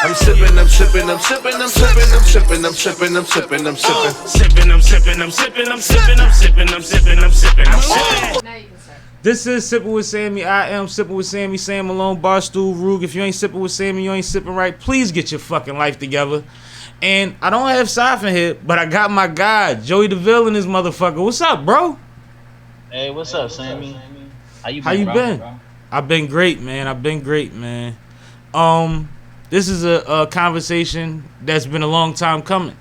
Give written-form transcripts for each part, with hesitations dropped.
I'm sippin', I'm sippin', I'm sippin', I'm sippin', I'm sippin', I'm sippin', I'm sippin', I'm sippin'. Sippin', I'm sippin', I'm sippin', I'm sippin', I'm sippin', I'm sippin', I'm sippin', I'm sippin'. This is Sippin' with Sammie. I am Sippin' with Sammie, Sam Malone, Barstool, Rug. If you ain't sippin' with Sammie, you ain't sippin' right. Please get your fucking life together. And I don't have Sippin here, but I got my guy, Joey Deville in this motherfucker. What's up, bro? Hey, what's up, Sammie? How you been? I've been great, man. This is a conversation that's been a long time coming.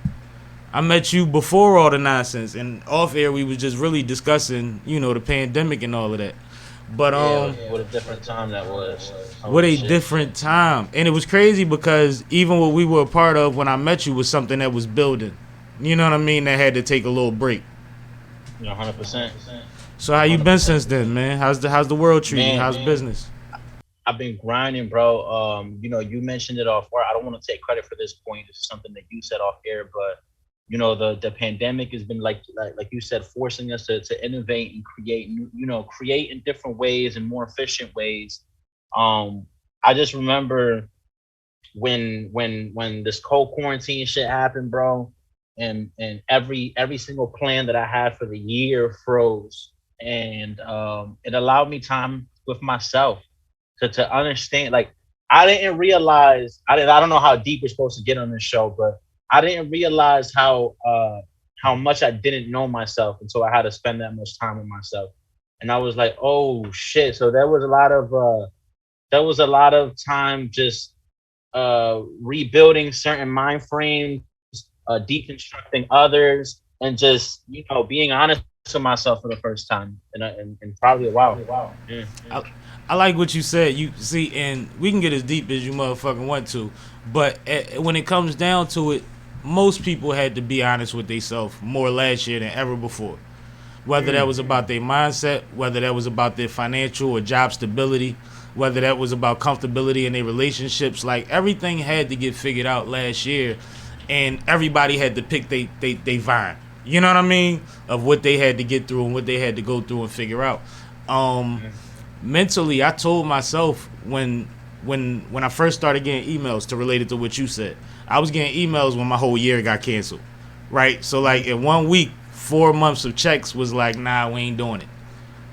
I met you before all the nonsense, and off air we was just really discussing, the pandemic and all of that. But what a different time that was. Different time, and it was crazy because even what we were a part of when I met you was something that was building. You know what I mean? That had to take a little break. 100%. So how you been since then, man? How's the world treating you? How's business? I've been grinding, bro. You mentioned it off air. I don't want to take credit for this point. This is something that you said off air, but the pandemic has been like you said, forcing us to innovate and create in different ways and more efficient ways. I just remember when this cold quarantine shit happened, bro, and every single plan that I had for the year froze, and it allowed me time with myself to understand. Like, I didn't realize, I don't know how deep we're supposed to get on this show, but I didn't realize how much I didn't know myself until I had to spend that much time with myself. And I was like, oh shit. So there was a lot of time just rebuilding certain mind frames, deconstructing others, and just being honest to myself for the first time in probably a while. Yeah. I like what you said. You see, and we can get as deep as you motherfucking want to, but when it comes down to it, most people had to be honest with themselves more last year than ever before. Whether that was about their mindset, whether that was about their financial or job stability, whether that was about comfortability in their relationships, like everything had to get figured out last year, and everybody had to pick they vine. You know what I mean? Of what they had to get through and what they had to go through and figure out. Mentally, I told myself when I first started getting emails to relate it to what you said, I was getting emails when my whole year got canceled, right? So like in 1 week, 4 months of checks was like, nah, we ain't doing it.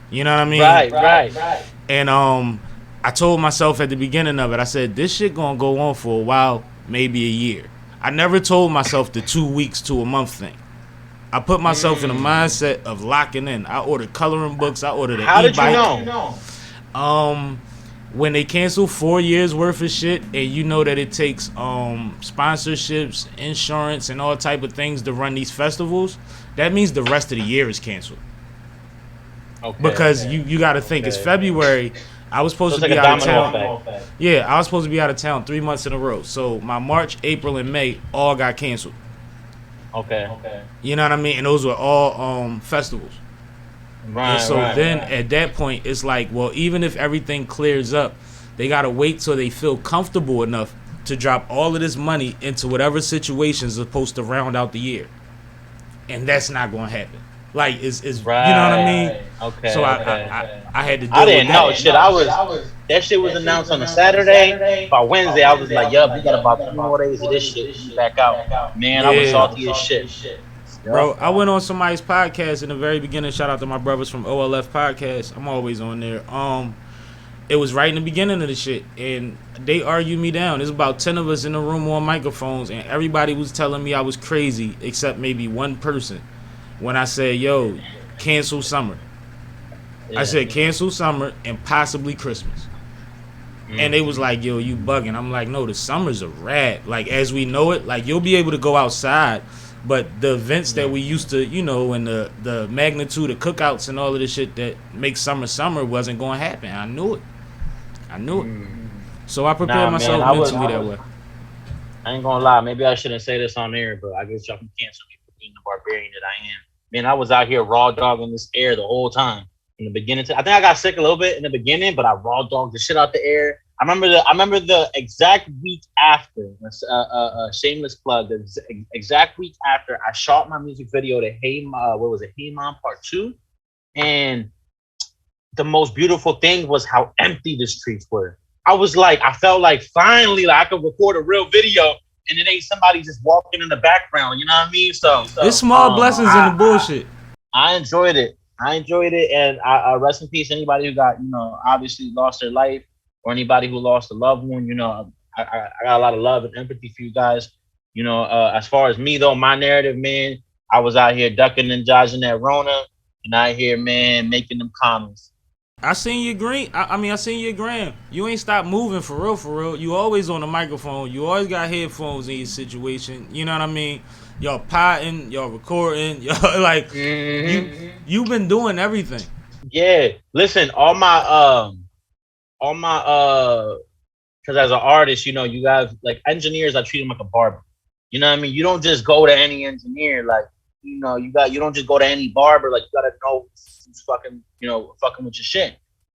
You know what I mean? Right. And I told myself at the beginning of it, I said, this shit gonna go on for a while, maybe a year. I never told myself the 2 weeks to a month thing. I put myself in a mindset of locking in. I ordered coloring books. I ordered an e-bike. How did you know? When they cancel 4 years worth of shit, and you know that it takes sponsorships, insurance, and all type of things to run these festivals, that means the rest of the year is canceled. Okay. Because you got to think it's February. I was supposed to be out of town. Yeah, I was supposed to be out of town 3 months in a row. So my March, April, and May all got canceled. Okay. You know what I mean? And those were all festivals. Right. And so at that point, it's like, well, even if everything clears up, they got to wait till they feel comfortable enough to drop all of this money into whatever situation is supposed to round out the year. And that's not going to happen. Like, it's right. You know what I mean? Okay. So I had to deal I didn't with know. that. Shit, that shit was announced on a Saturday. By Wednesday, I was like, yup, we got about 2 more days of this shit. Back out. Man, yeah. I was salty as shit. Bro, I went on somebody's podcast in the very beginning. Shout out to my brothers from OLF Podcast. I'm always on there. It was right in the beginning of the shit, and they argued me down. There's about 10 of us in the room on microphones, and everybody was telling me I was crazy, except maybe one person. When I said, yo, cancel summer. Yeah. I said cancel summer and possibly Christmas. And they was like, yo, you bugging. I'm like, no, the summer's a wrap. Like, as we know it, like, you'll be able to go outside, but the events that we used to, and the magnitude of cookouts and all of this shit that makes summer wasn't going to happen. I knew it. So I prepared myself mentally that way. I ain't going to lie. Maybe I shouldn't say this on air, but I guess y'all can cancel me for being the barbarian that I am. Man, I was out here raw dogging this air the whole time. In the beginning, I think I got sick a little bit in the beginning, but I raw dogged the shit out the air. I remember the exact week after, shameless plug, the exact week after I shot my music video to Hey Mom Part 2. And the most beautiful thing was how empty the streets were. I was like, I felt like finally like I could record a real video and it ain't somebody just walking in the background. You know what I mean? So It's small blessings in the bullshit. I enjoyed it. And I rest in peace anybody who got, obviously lost their life, or anybody who lost a loved one. I got a lot of love and empathy for you guys. As far as me though, my narrative, man, I was out here ducking and dodging that Rona, and out here, man, making them comments. I seen your green. I seen your gram. You ain't stopped moving for real, for real. You always on the microphone. You always got headphones in your situation. You know what I mean? Y'all potting, y'all recording, y'all like you've been doing everything. Yeah, listen, all my because as an artist, you guys like engineers. I treat them like a barber. You know what I mean? You don't just go to any engineer, like you don't just go to any barber. Like you gotta know who's fucking with your shit.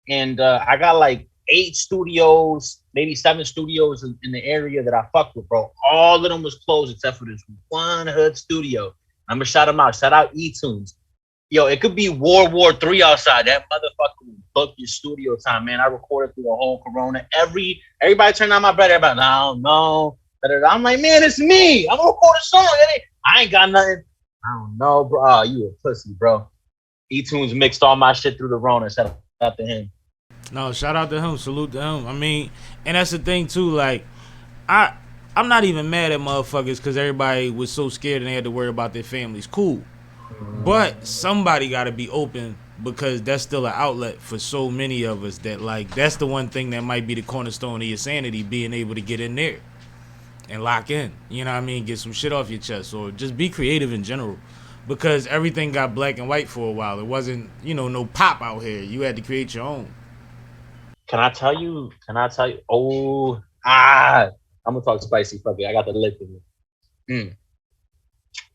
And I got like 8 studios, maybe 7 studios in the area that I fuck with, bro. All of them was closed except for this one hood studio. I'm gonna shout them out. Shout out eTunes. Yo, it could be World War III outside. That motherfucker will book your studio time, man. I recorded through the whole Corona. Everybody turned on my brother. Everybody, I don't know. I'm like, man, it's me. I'm gonna record a song. I ain't got nothing. I don't know, bro. Oh, you a pussy, bro. eTunes mixed all my shit through the Rona. Shout out to him. No, shout out to him. Salute to him. I mean, and that's the thing too. Like, I'm not even mad at motherfuckers because everybody was so scared and they had to worry about their families. Cool. But somebody got to be open because that's still an outlet for so many of us that, like, that's the one thing that might be the cornerstone of your sanity, being able to get in there and lock in. You know what I mean? Get some shit off your chest or just be creative in general because everything got black and white for a while. It wasn't, no pop out here. You had to create your own. Can I tell you? Oh, I'm going to talk spicy. Fuck it. I got the lip in it.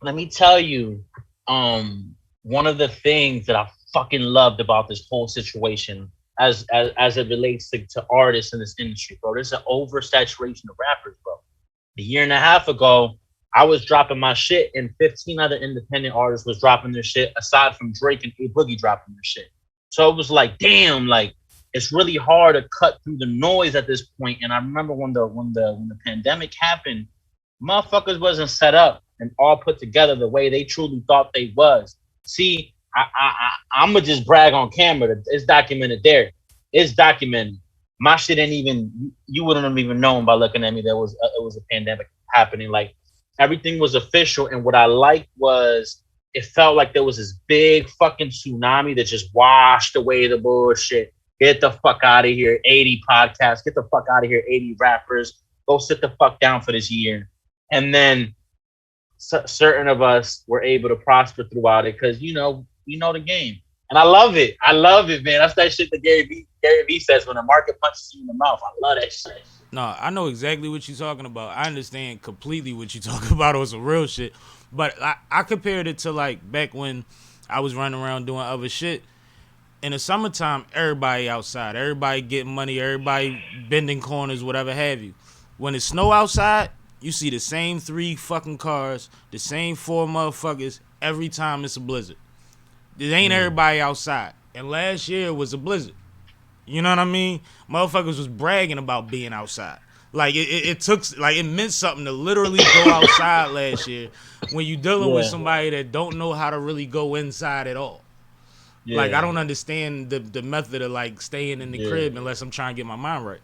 Let me tell you. One of the things that I fucking loved about this whole situation as it relates to artists in this industry, bro, there's an oversaturation of rappers, bro. A year and a half ago, I was dropping my shit and 15 other independent artists was dropping their shit aside from Drake and A Boogie dropping their shit. So it was like, damn, like it's really hard to cut through the noise at this point. And I remember when the pandemic happened, motherfuckers wasn't set up and all put together the way they truly thought they was. See, I'm gonna just brag on camera. It's documented there. It's documented. My shit ain't even. You wouldn't have even known by looking at me. It was a pandemic happening. Like everything was official. And what I liked was it felt like there was this big fucking tsunami that just washed away the bullshit. Get the fuck out of here, 80 podcasts. Get the fuck out of here, 80 rappers. Go sit the fuck down for this year. And then certain of us were able to prosper throughout it because you know the game, and I love it, man. That's that shit that Gary Vee says when the market punches you in the mouth. I love that shit. No, I know exactly what you're talking about. I understand completely what you're talking about on some real shit, but I compared it to like back when I was running around doing other shit. In the summertime, everybody outside, everybody getting money, everybody bending corners, whatever have you. When it's snow outside, you see the same 3 fucking cars, the same 4 motherfuckers every time it's a blizzard. It ain't everybody outside. And last year was a blizzard. You know what I mean? Motherfuckers was bragging about being outside. Like it meant something to literally go outside last year when you dealing with somebody that don't know how to really go inside at all. Yeah. Like I don't understand the method of like staying in the crib unless I'm trying to get my mind right.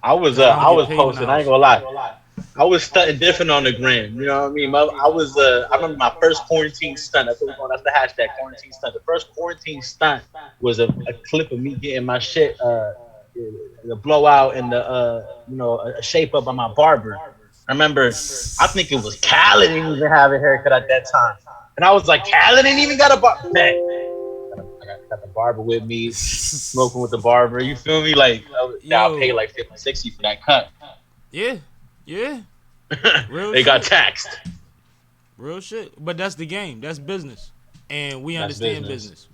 I was posting. I ain't gonna lie. I was stunting different on the gram. You know what I mean? I remember my first quarantine stunt. That's the hashtag quarantine stunt. The first quarantine stunt was a clip of me getting my shit, the blowout and a shape up by my barber. I remember, I think it was Khaled didn't even have a haircut at that time. And I was like, Khaled didn't even got a barber. Man, I got the barber with me, smoking with the barber. You feel me? Like, I'll pay like $50, $60 for that cut. Yeah. Real they shit. got taxed. Real shit. But that's the game. That's business. And we understand business.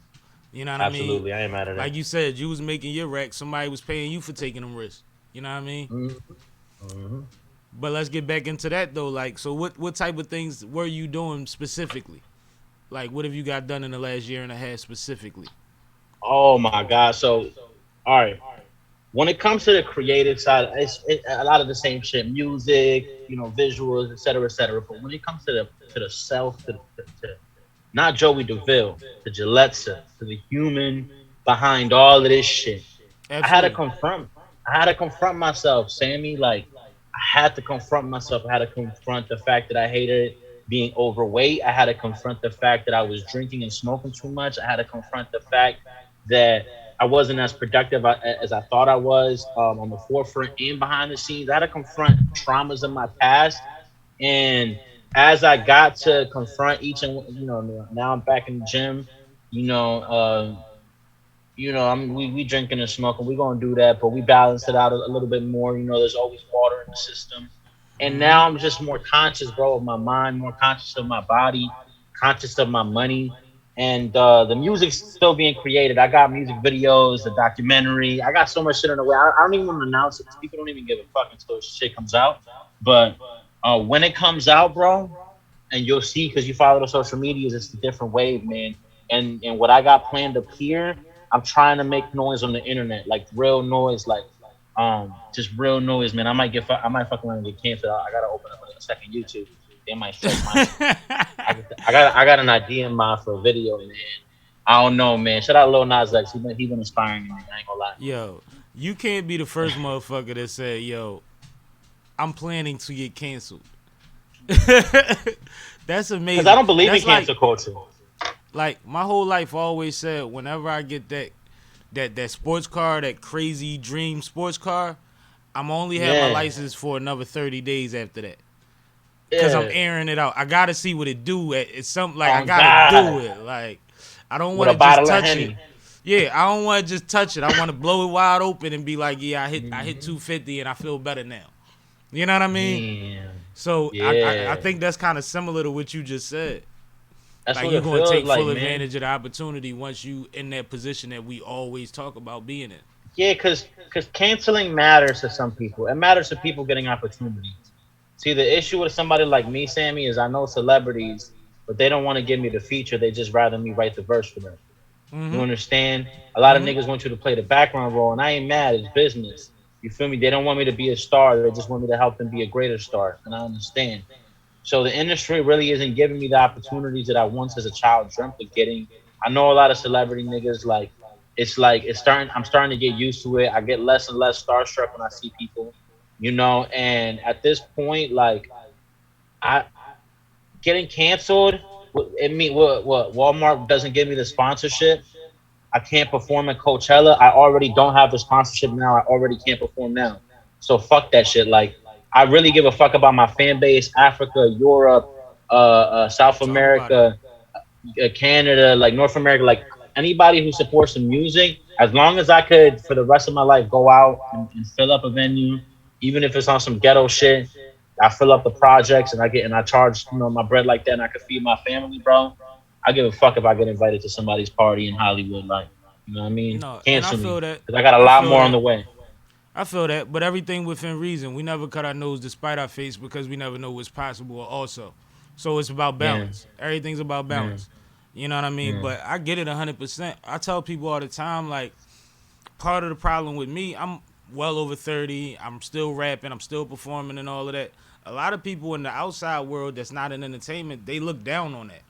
You know what I mean? Absolutely. I ain't mad at that. Like you said, you was making your rack. Somebody was paying you for taking them risks. You know what I mean? Mm-hmm. But let's get back into that, though. Like, so what type of things were you doing specifically? Like, what have you got done in the last year and a half specifically? Oh, my God. So, all right. when it comes to the creative side, a lot of the same shit, music, visuals, et cetera. But when it comes to the self, to not Joey Deville, to Gillespie, to the human behind all of this shit, I had to Absolutely. confront. I had to confront myself, Sammie. Like I had to confront myself. I had to confront the fact that I hated being overweight. I had to confront the fact that I was drinking and smoking too much. I had to confront the fact that I wasn't as productive as I thought I was on the forefront and behind the scenes. I had to confront traumas in my past, and as I got to confront each and now I'm back in the gym. You know, uh, we drinking and smoking. We gonna do that, but we balance it out a little bit more. There's always water in the system, and Hmm. now I'm just more conscious, bro, of my mind, more conscious of my body, conscious of my money, and the music's still being created. I got music videos, a documentary. I got so much shit in the way. I don't even want to announce it because people don't even give a fuck until shit comes out. But when it comes out, bro, and you'll see because you follow the social medias, it's a different wave, man. And what I got planned up here, I'm trying to make noise on the internet, like real noise, like just real noise, man. I might fuck around and get canceled. I gotta open up a second YouTube. They might strike my shit. I got an idea in mind for a video, and I don't know, man. Shout out Lil Nas X. He been inspiring me, man. I ain't gonna lie. Yo, you can't be the first motherfucker that said, "Yo, I'm planning to get canceled." That's Because amazing. I don't believe in That's cancel culture. like my whole life always said. Whenever I get that sports car, that crazy dream sports car, I'm only have my Yeah, license for another 30 days after that. Cause I'm yeah. airing it out. I gotta see what it do. It's something like I On gotta do God, it. Like I don't with want a to just bottle of touch it. Henny. Yeah, I don't want to just touch it. I want to blow it wide open and be like, yeah, I hit 250 and I feel better now. You know what I mean? Damn. So I Yeah. think that's kind of similar to what you just said. That's Like what you're it gonna feels take like, full man. advantage of the opportunity once you in that position that we always talk about being in. Yeah, because canceling matters to some people. It matters to people getting opportunities. See, the issue with somebody like me, Sammie, is I know celebrities, but they don't want to give me the feature. They just rather me write the verse for them. You Mm-hmm. understand? A lot of Mm-hmm. niggas want you to play the background role, and I ain't mad. It's business. You feel me? They don't want me to be a star. They just want me to help them be a greater star, and I understand. So the industry really isn't giving me the opportunities that I once as a child dreamt of getting. I know a lot of celebrity niggas like it's starting. I'm starting to get used to it. I get less and less starstruck when I see people, And at this point, like I getting canceled, it mean what Walmart doesn't give me the sponsorship. I can't perform at Coachella. I already don't have the sponsorship now. I already can't perform now. So fuck that shit. Like I really give a fuck about my fan base, Africa, Europe, South Talk about it. America, Canada, like North America, like anybody who supports the music. As long as I could, for the rest of my life, go out and fill up a venue, even if it's on some ghetto shit. I fill up the projects and I charge my bread like that, and I can feed my family, bro. I give a fuck if I get invited to somebody's party in Hollywood, like what I mean. No, and I Cancel me feel that. because I got a I lot feel more on that. the way. I feel that. But everything within reason. We never cut our nose despite our face because we never know what's possible. Also, so it's about Yeah, balance. Everything's about yeah, balance. You know what I mean? yeah, But I get it 100%. I tell people all the time, like part of the problem with me, I'm well over 30. I'm still rapping. I'm still performing and all of that. A lot of people in the outside world that's not in entertainment, they look down on that.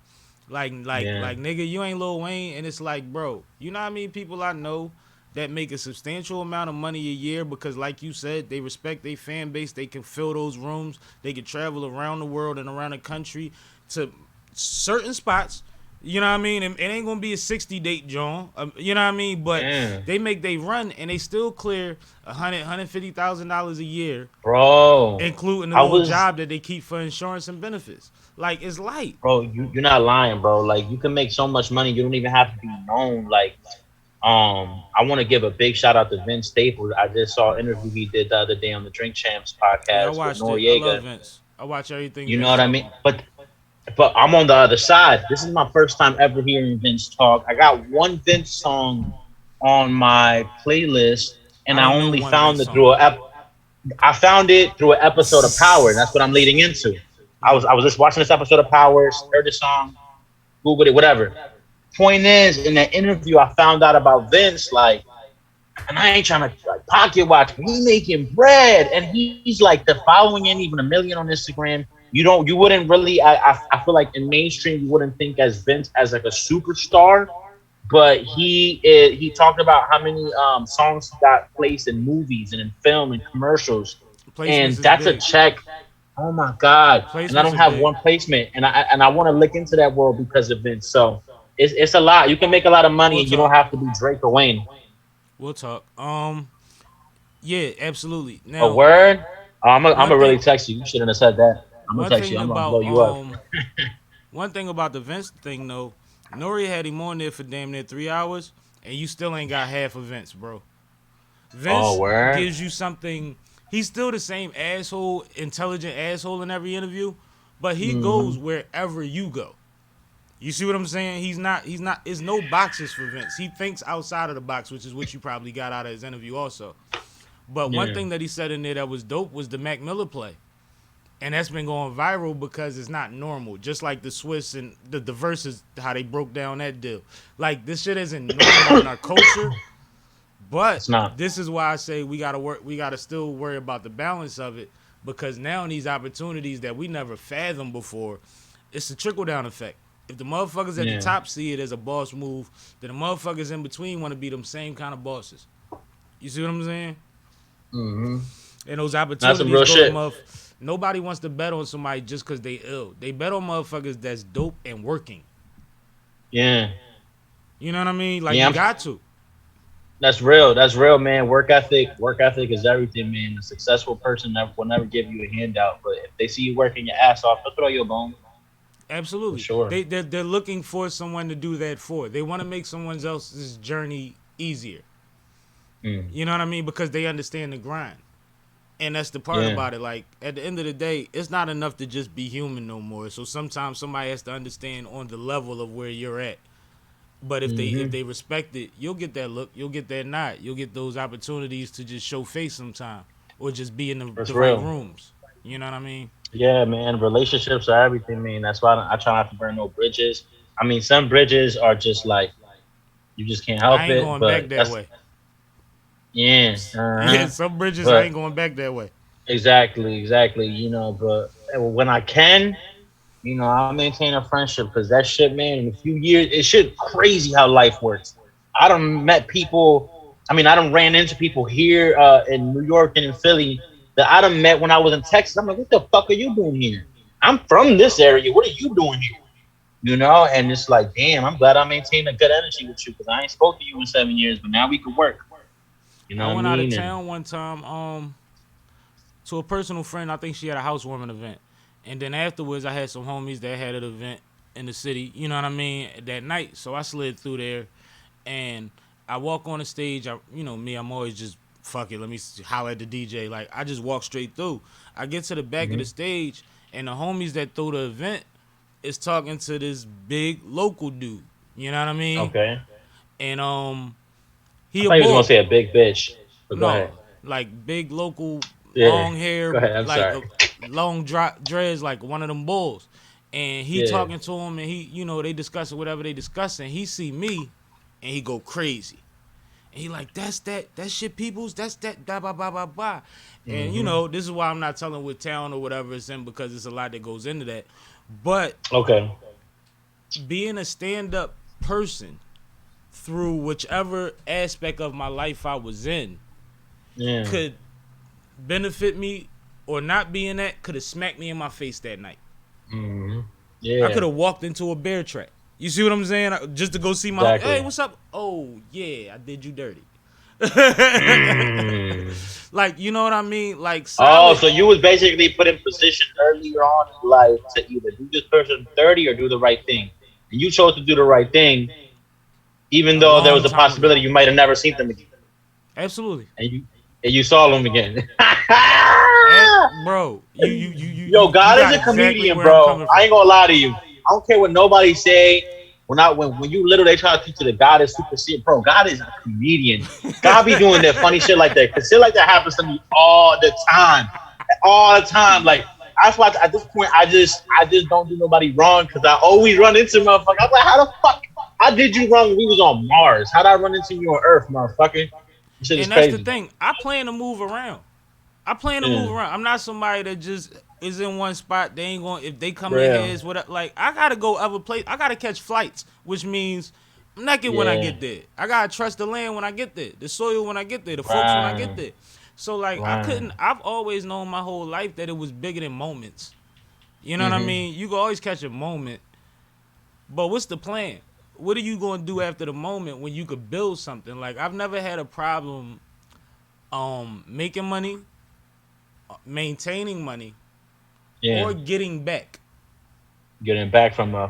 yeah, Like, nigga, you ain't Lil Wayne, and it's like, bro, you know how many people I know that make a substantial amount of money a year because, like you said, they respect their fan base. They can fill those rooms. They can travel around the world and around the country to certain spots. You know what I mean? It ain't gonna be a 60 date, John. You know what I mean? But yeah, they make they run and they still clear $150,000 a year, bro. including the I little was job that they keep for insurance and benefits. Like it's light. Bro, you're not lying, bro. Like you can make so much money, you don't even have to be known. Like, I want to give a big shout out to Vince Staples. I just saw an interview he did the other day on the Drink Champs Yeah, I podcast with watched it. I love Noriega. Vince. I watch everything You know Vince what I talk mean? about. But I'm on the other side. This is my first time ever hearing Vince talk. I got one Vince song on my playlist, I and I don't know only one found Vince it through song. I found it through an episode of Power, and that's what I'm leading into. Mm. I was just watching this episode of Power, heard the song, Googled it, whatever. Point is, in that interview, I found out about Vince, like, and I ain't trying to like pocket watch. He making bread, and he's like the following ain't even 1 million on Instagram. You wouldn't really. I feel like in mainstream you wouldn't think as Vince as like a superstar, but he talked about how many songs he got placed in movies and in film and commercials, and Placements is that's a big. check. Oh my god! And I Placements don't are have big. one placement, and I want to look into that world because of Vince. So it's a lot. You can make a lot of money, We'll and you don't talk. have to be Drake or Wayne. We'll talk. Yeah, absolutely. A Now, word? I'm one gonna really thing, text you. You shouldn't have said that. I'm gonna one text you. thing I'm gonna about blow you up. one thing about the Vince thing though, Nori had him on there for damn near 3 hours, and you still ain't got half of Vince, bro. Oh, Vince word? gives you something. He's still the same asshole, intelligent asshole in every interview, but he Hmm. goes wherever you go. You see what I'm saying? He's not. He's not. There's no boxes for Vince. He thinks outside of the box, which is what you probably got out of his interview also. But one Yeah. thing that he said in there that was dope was the Mac Miller play. And that's been going viral because it's not normal. Just like the Swiss and the verses, how they broke down that deal. Like this shit isn't normal in our culture. But It's not. this is why I say we gotta work. We gotta still worry about the balance of it because now in these opportunities that we never fathomed before, it's a trickle down effect. If the motherfuckers at the Yeah. top see it as a boss move, then the motherfuckers in between want to be them same kind of bosses. You see what I'm saying? Hmm. And those That's some opportunities real go to shit. Nobody wants to bet on somebody just because they ill. They bet on motherfuckers that's dope and working. Yeah. You know what I mean? Like Yeah. you got to. That's real. That's real, man. Work ethic. Work ethic is everything, man. A successful person will never give you a handout, but if they see you working your ass off, they'll throw you a bone for Absolutely. sure. They're looking for someone to do that for. They want to make someone else's journey easier. Mm. You know what I mean? Because they understand the grind. And that's the part Yeah. about it. Like at the end of the day, it's not enough to just be human no more. So sometimes somebody has to understand on the level of where you're at. But if Hmm. they respect it, you'll get that look, you'll get that nod, you'll get those opportunities to just show face sometime, or just be in That's the right real. rooms. You know what I mean? Yeah, man. Relationships are everything, man. That's why I try not to burn no bridges. I mean, some bridges are just like you just can't I help ain't it, going back but that that's way. yeah. Yeah, Uh-huh. some bridges I But ain't going back that way. exactly. But when I can, I maintain a friendship because that shit, man, in a few years, it's shit crazy how life works. I done met people. I mean, I done ran into people here in New York and in Philly that I done met when I was in Texas. I'm like, what the fuck are you doing here? I'm from this area. What are you doing here? And it's like, damn, I'm glad I maintained a good energy with you because I ain't spoke to you in 7 years, but now we can work. You know I what I went out of mean? And town one time, to a personal friend. I think she had a housewarming event, and then afterwards, I had some homies that had an event in the city. You know what I mean? That night, so I slid through there, and I walk on the stage. Me, I'm always just fuck it. Let me holler at the DJ. Like I just walk straight through. I get to the back of the Mhm. stage, and the homies that threw the event is talking to this big local dude. You know what I mean? okay, And I he a thought you was gonna bull. say a big bitch, but go No, ahead. like big local, Yeah, long hair, go ahead. I'm like sorry. long drop dreads, like one of them bulls. And he Yeah. talking to him, and they discussing whatever they discussing. He see me, and he go crazy. And he like, that shit, peoples. That's that, blah blah blah blah blah. And Hmm. this is why I'm not telling what town or whatever it's in because it's a lot that goes into that. But Okay. being a stand up person through whichever aspect of my life I was in Yeah. could benefit me or not being that could have smacked me in my face that night. Hmm. I could Yeah. have walked into a bear trap. You see what I'm saying? Just to go see my hey, Exactly. what's up? Oh yeah, I did you dirty. Mm. Like you know what I mean? Like Oh, solid. so you was basically put in position earlier on in life to either do this person dirty or do the right thing, and you chose to do the right thing, even A though there was long a time ago. possibility you might have never seen them again, Absolutely. and you saw them again. Bro, Yo, you God is got a exactly comedian, where I'm bro. coming I from. ain't gonna lie to you. I don't care what nobody say. When you literally try to teach you that God is super serious, bro. God is a comedian. God be doing that funny shit like that. Cause shit like that happens to me all the time. Like that's why at this point I just don't do nobody wrong because I always run into motherfuckers. I'm like, how the fuck I did you wrong when we was on Mars? How'd I run into you on Earth, motherfucker? Shit is And that's crazy. the thing. I plan to move around. I'm not somebody that just is in one spot. They ain't going. If they come in here, is what like I gotta go other place. I gotta catch flights, which means I'm naked when I get there. I gotta trust the land when I get there, the soil when I get there, the folks when I get there. So like I've always known my whole life that it was bigger than moments. You know what I mean? You can always catch a moment, but what's the plan? What are you gonna do after the moment when you could build something? Like I've never had a problem making money, maintaining money, or getting back. Getting back from a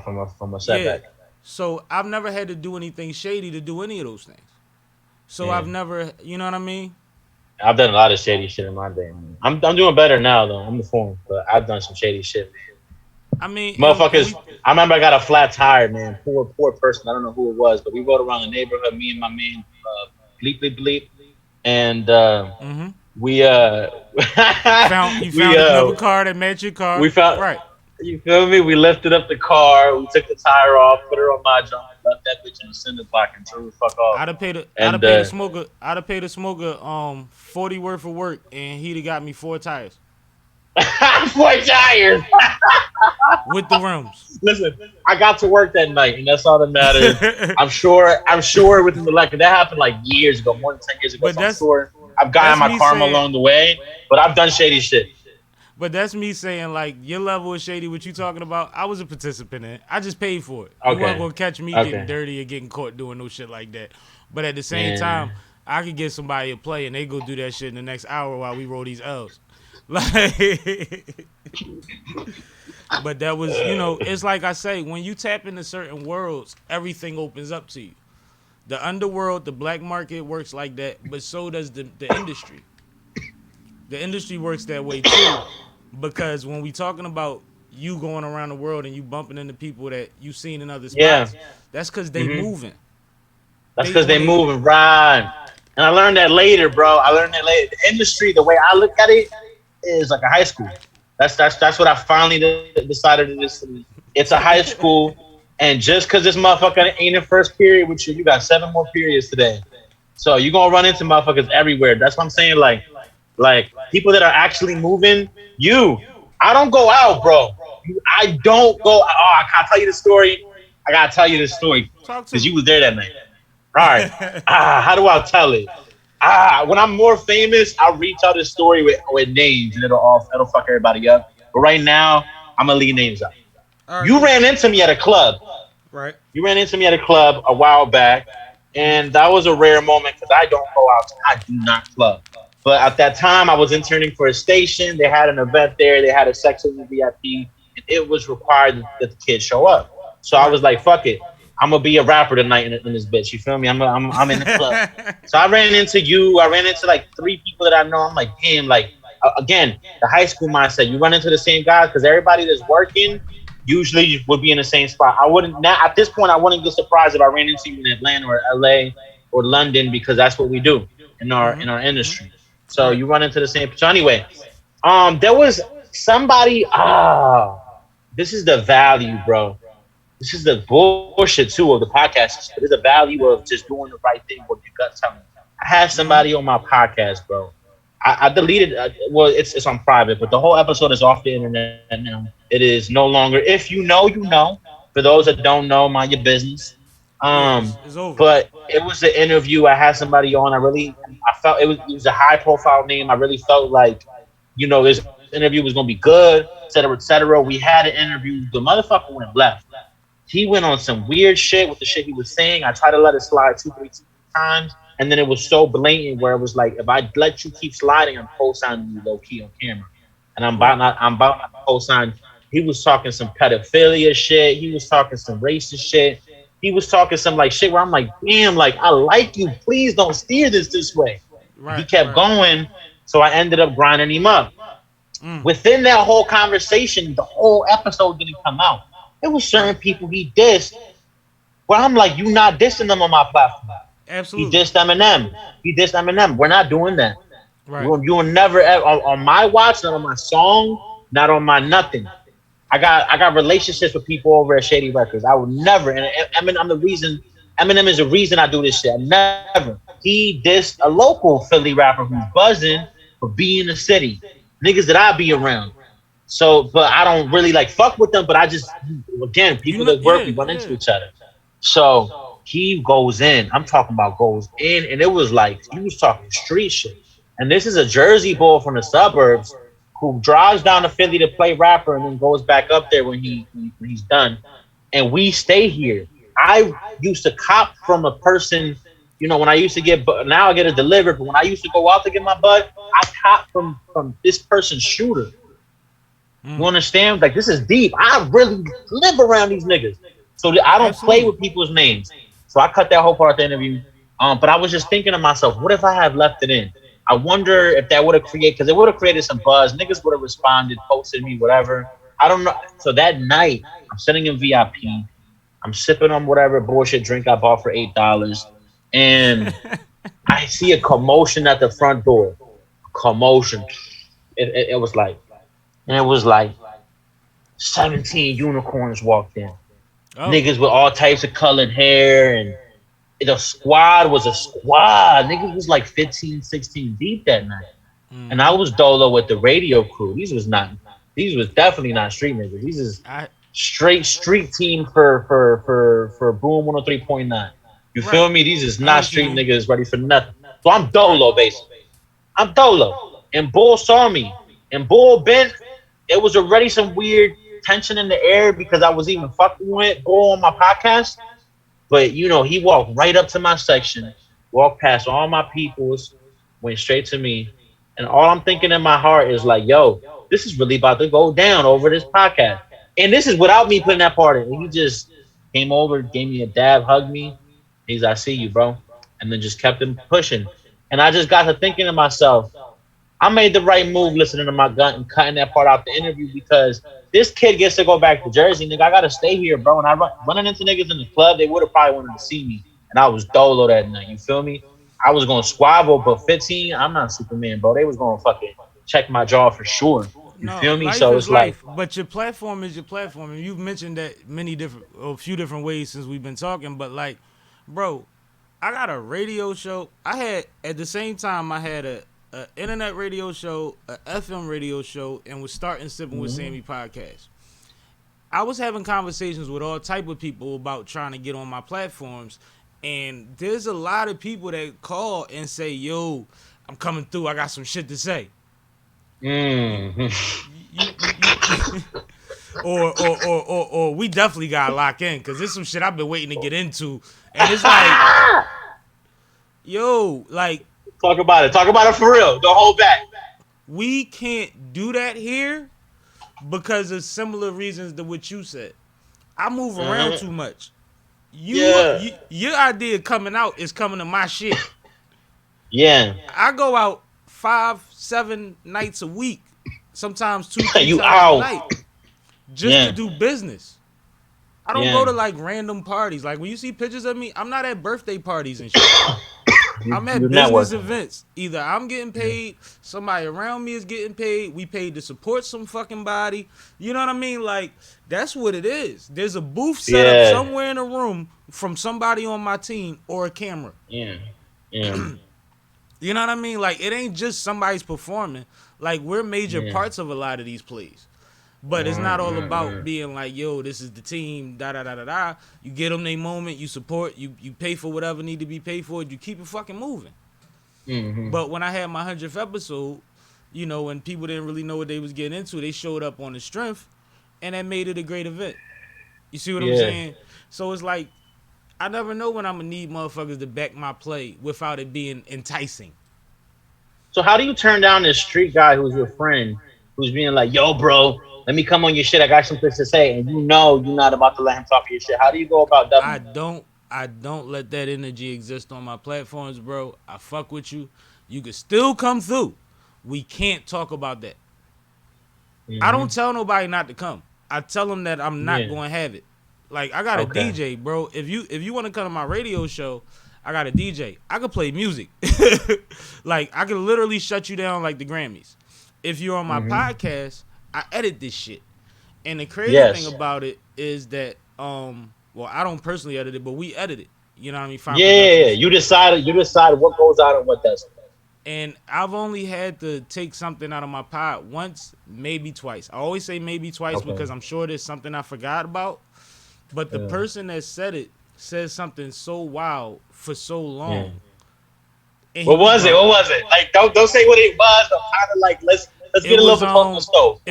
setback. Yeah. So I've never had to do anything shady to do any of those things. So I've never, you know what I mean? I've done a lot of shady shit in my day, man. I'm doing better now though. I'm reformed, but I've done some shady shit, man. I mean, Motherfuckers, I remember I got a flat tire, man. Poor person. I don't know who it was, but we rode around the neighborhood, me and my man, bleep, and we found another car that matched your car. We found right. You feel me? We lifted up the car. We took the tire off, put her on my jump, left that bitch in the cinder block and turned the fuck off. I'd have paid the smoker 40 worth of work, and he'd have got me 4 tires. 4 tires with the rims. Listen, I got to work that night, and that's all that matters. I'm sure within the that happened like years ago, more than 10 years ago. But so I'm sure I've gotten my karma along the way, but I've done shady shit. But that's me saying, like, your level of shady, what you talking about, I was a participant in it. I just paid for it. Okay. You weren't going to catch me getting dirty or getting caught doing no shit like that. But at the same time, I could get somebody a play and they go do that shit in the next hour while we roll these L's. Like, but that was, it's like I say, when you tap into certain worlds, everything opens up to you. The underworld, the black market works like that, but so does the industry. The industry works that way too. Because when we talking about you going around the world and you bumping into people that you seen in other spots, that's because they moving. That's because they moving, right? And I learned that later, bro. The industry, the way I look at it, is like a high school. That's what I finally decided to do. It's a high school, and just because this motherfucker ain't in first period with you, you got 7 more periods today. So you gonna run into motherfuckers everywhere. That's what I'm saying. Like people that are actually moving. I don't go out, bro. I don't go. Oh, I can't tell you the story. I gotta tell you this story because you was there that night. All right. How do I tell it? When I'm more famous, I'll retell this story with names and it'll fuck everybody up. But right now, I'm gonna leave names out. Right. You ran into me at a club. Right. You ran into me at a club a while back, and that was a rare moment because I don't go out. I do not club. But at that time, I was interning for a station. They had an event there. They had a section in the VIP, and it was required that the kids show up. So I was like, "Fuck it, I'm gonna be a rapper tonight in this bitch." You feel me? I'm in the club. So I ran into you. I ran into like 3 people that I know. I'm like, damn. Like again, the high school mindset. You run into the same guys because everybody that's working usually would be in the same spot. At this point, I wouldn't get surprised if I ran into you in Atlanta or LA or London because that's what we do in our industry. So you run into the same. So anyway, there was somebody. This is the value, bro. This is the bullshit too of the podcast. It is the value of just doing the right thing with your gut telling. I had somebody on my podcast, bro. I deleted. It's on private, but the whole episode is off the internet now. It is no longer. If you know, you know. For those that don't know, mind your business. It's over. But it was an interview. I had somebody on. I felt it was a high profile name. I really felt like, this interview was gonna be good, et cetera, et cetera. We had an interview. The motherfucker went left. He went on some weird shit with the shit he was saying. I tried to let it slide 2-3 times, and then it was so blatant where it was like, if I let you keep sliding, I'm co-signing you low key on camera, and I'm about not to co-sign. He was talking some pedophilia shit. He was talking some racist shit. He was talking some like shit where I'm like, damn, like I like you. Please don't steer this way. He kept going, so I ended up grinding him up. Within that whole conversation, the whole episode didn't come out. There was certain people he dissed where I'm like, you not dissing them on my platform. Absolutely. He dissed Eminem. We're not doing that. Right. You will never ever on my watch, not on my song, not on my nothing. I got relationships with people over at Shady Records. I would never, and I'm the reason Eminem is the reason I do this shit. I never. He dissed a local Philly rapper who's buzzing for being in the city. Niggas that I be around. So, but I don't really like fuck with them. But I just, again, people that work, we run into each other. So he goes in. I'm talking about goes in, and it was like he was talking street shit. And this is a Jersey boy from the suburbs who drives down to Philly to play rapper and then goes back up there when he's done. And we stay here. I used to cop from a person, you know, when I used to get, now I get it delivered. But when I used to go out to get my bud, I cop from this person's shooter. You understand? Like, this is deep. I really live around these niggas. So I don't play with people's names. So I cut that whole part of the interview. But I was just thinking to myself, what if I had left it in? I wonder if that would have created, because it would have created some buzz. Niggas would have responded, posted me, whatever. I don't know. So that night, I'm sitting in VIP. I'm sipping on whatever bullshit drink I bought for $8. And I see a commotion at the front door. Commotion. It was like, and it was like 17 unicorns walked in. Oh. Niggas with all types of colored hair, and the squad was a squad. Niggas was like 15, 16 deep that night. And I was dolo with the radio crew. These was definitely not street niggas. These is straight street team for Boom 103.9. You feel me? These is not street niggas ready for nothing. So I'm dolo, basically. I'm dolo. And Bull saw me. And Bull bent. It was already some weird tension in the air because I was even fucking with Bull on my podcast. But, you know, he walked right up to my section, walked past all my peoples, went straight to me. And all I'm thinking in my heart is like, yo, this is really about to go down over this podcast. And this is without me putting that part in. He just came over, gave me a dab, hugged me. He's like, I see you, bro. And then just kept him pushing. And I just got to thinking to myself, I made the right move listening to my gut and cutting that part out the interview because this kid gets to go back to Jersey. Nigga, I got to stay here, bro. And I running into niggas in the club, they would have probably wanted to see me. And I was dolo that night. You feel me? I was going to squabble, but 15, I'm not Superman, bro. They was going to fucking check my jaw for sure. You feel me? So it's life, but your platform is your platform. And you've mentioned that a few different ways since we've been talking. But like, bro, I got a radio show. At the same time, I had a internet radio show, a FM radio show, and was starting SippinWitSammie podcast. I was having conversations with all type of people about trying to get on my platforms, and there's a lot of people that call and say, yo, I'm coming through, I got some shit to say. Or we definitely got to lock in, because there's some shit I've been waiting to get into, and it's like, yo, like, Talk about it for real. Don't hold back. We can't do that here because of similar reasons to what you said. I move around too much. Your idea coming out is coming to my shit. Yeah. I go out 5-7 nights a week, sometimes 2-3 you times out. a night, just to do business. I don't go to like random parties. Like when you see pictures of me, I'm not at birthday parties and shit. I'm at business events. Either I'm getting paid, somebody around me is getting paid, we paid to support some fucking body. You know what I mean? Like, that's what it is. There's a booth set up somewhere in a room from somebody on my team or a camera. Yeah. You know what I mean? Like, it ain't just somebody's performing. Like, we're major parts of a lot of these plays. But it's not all about being like, yo, this is the team, da-da-da-da-da. You get them their moment, you support, you pay for whatever need to be paid for, you keep it fucking moving. But when I had my 100th episode, you know, when people didn't really know what they was getting into, they showed up on the strength, and that made it a great event. You see what I'm saying? So it's like, I never know when I'm going to need motherfuckers to back my play without it being enticing. So how do you turn down this street guy who's your friend, who's being like, yo, bro, let me come on your shit. I got something to say. And you know you're not about to let him talk your shit. How do you go about that? I don't let that energy exist on my platforms, bro. I fuck with you. You can still come through. We can't talk about that. I don't tell nobody not to come. I tell them that I'm not going to have it. Like, I got a DJ, bro. If you want to come to my radio show, I got a DJ. I could play music. Like, I could literally shut you down like the Grammys. If you're on my podcast, I edit this shit. And the crazy thing about it is that, well, I don't personally edit it, but we edit it. You know what I mean? Find Yeah. productions. You decide what goes out and what doesn't. And I've only had to take something out of my pod once, maybe twice. I always say maybe twice Okay. because I'm sure there's something I forgot about. But the person that said it said something so wild for so long. And What was it? Like, don't say what it was. But kind of like let's get a little bit close to the stove.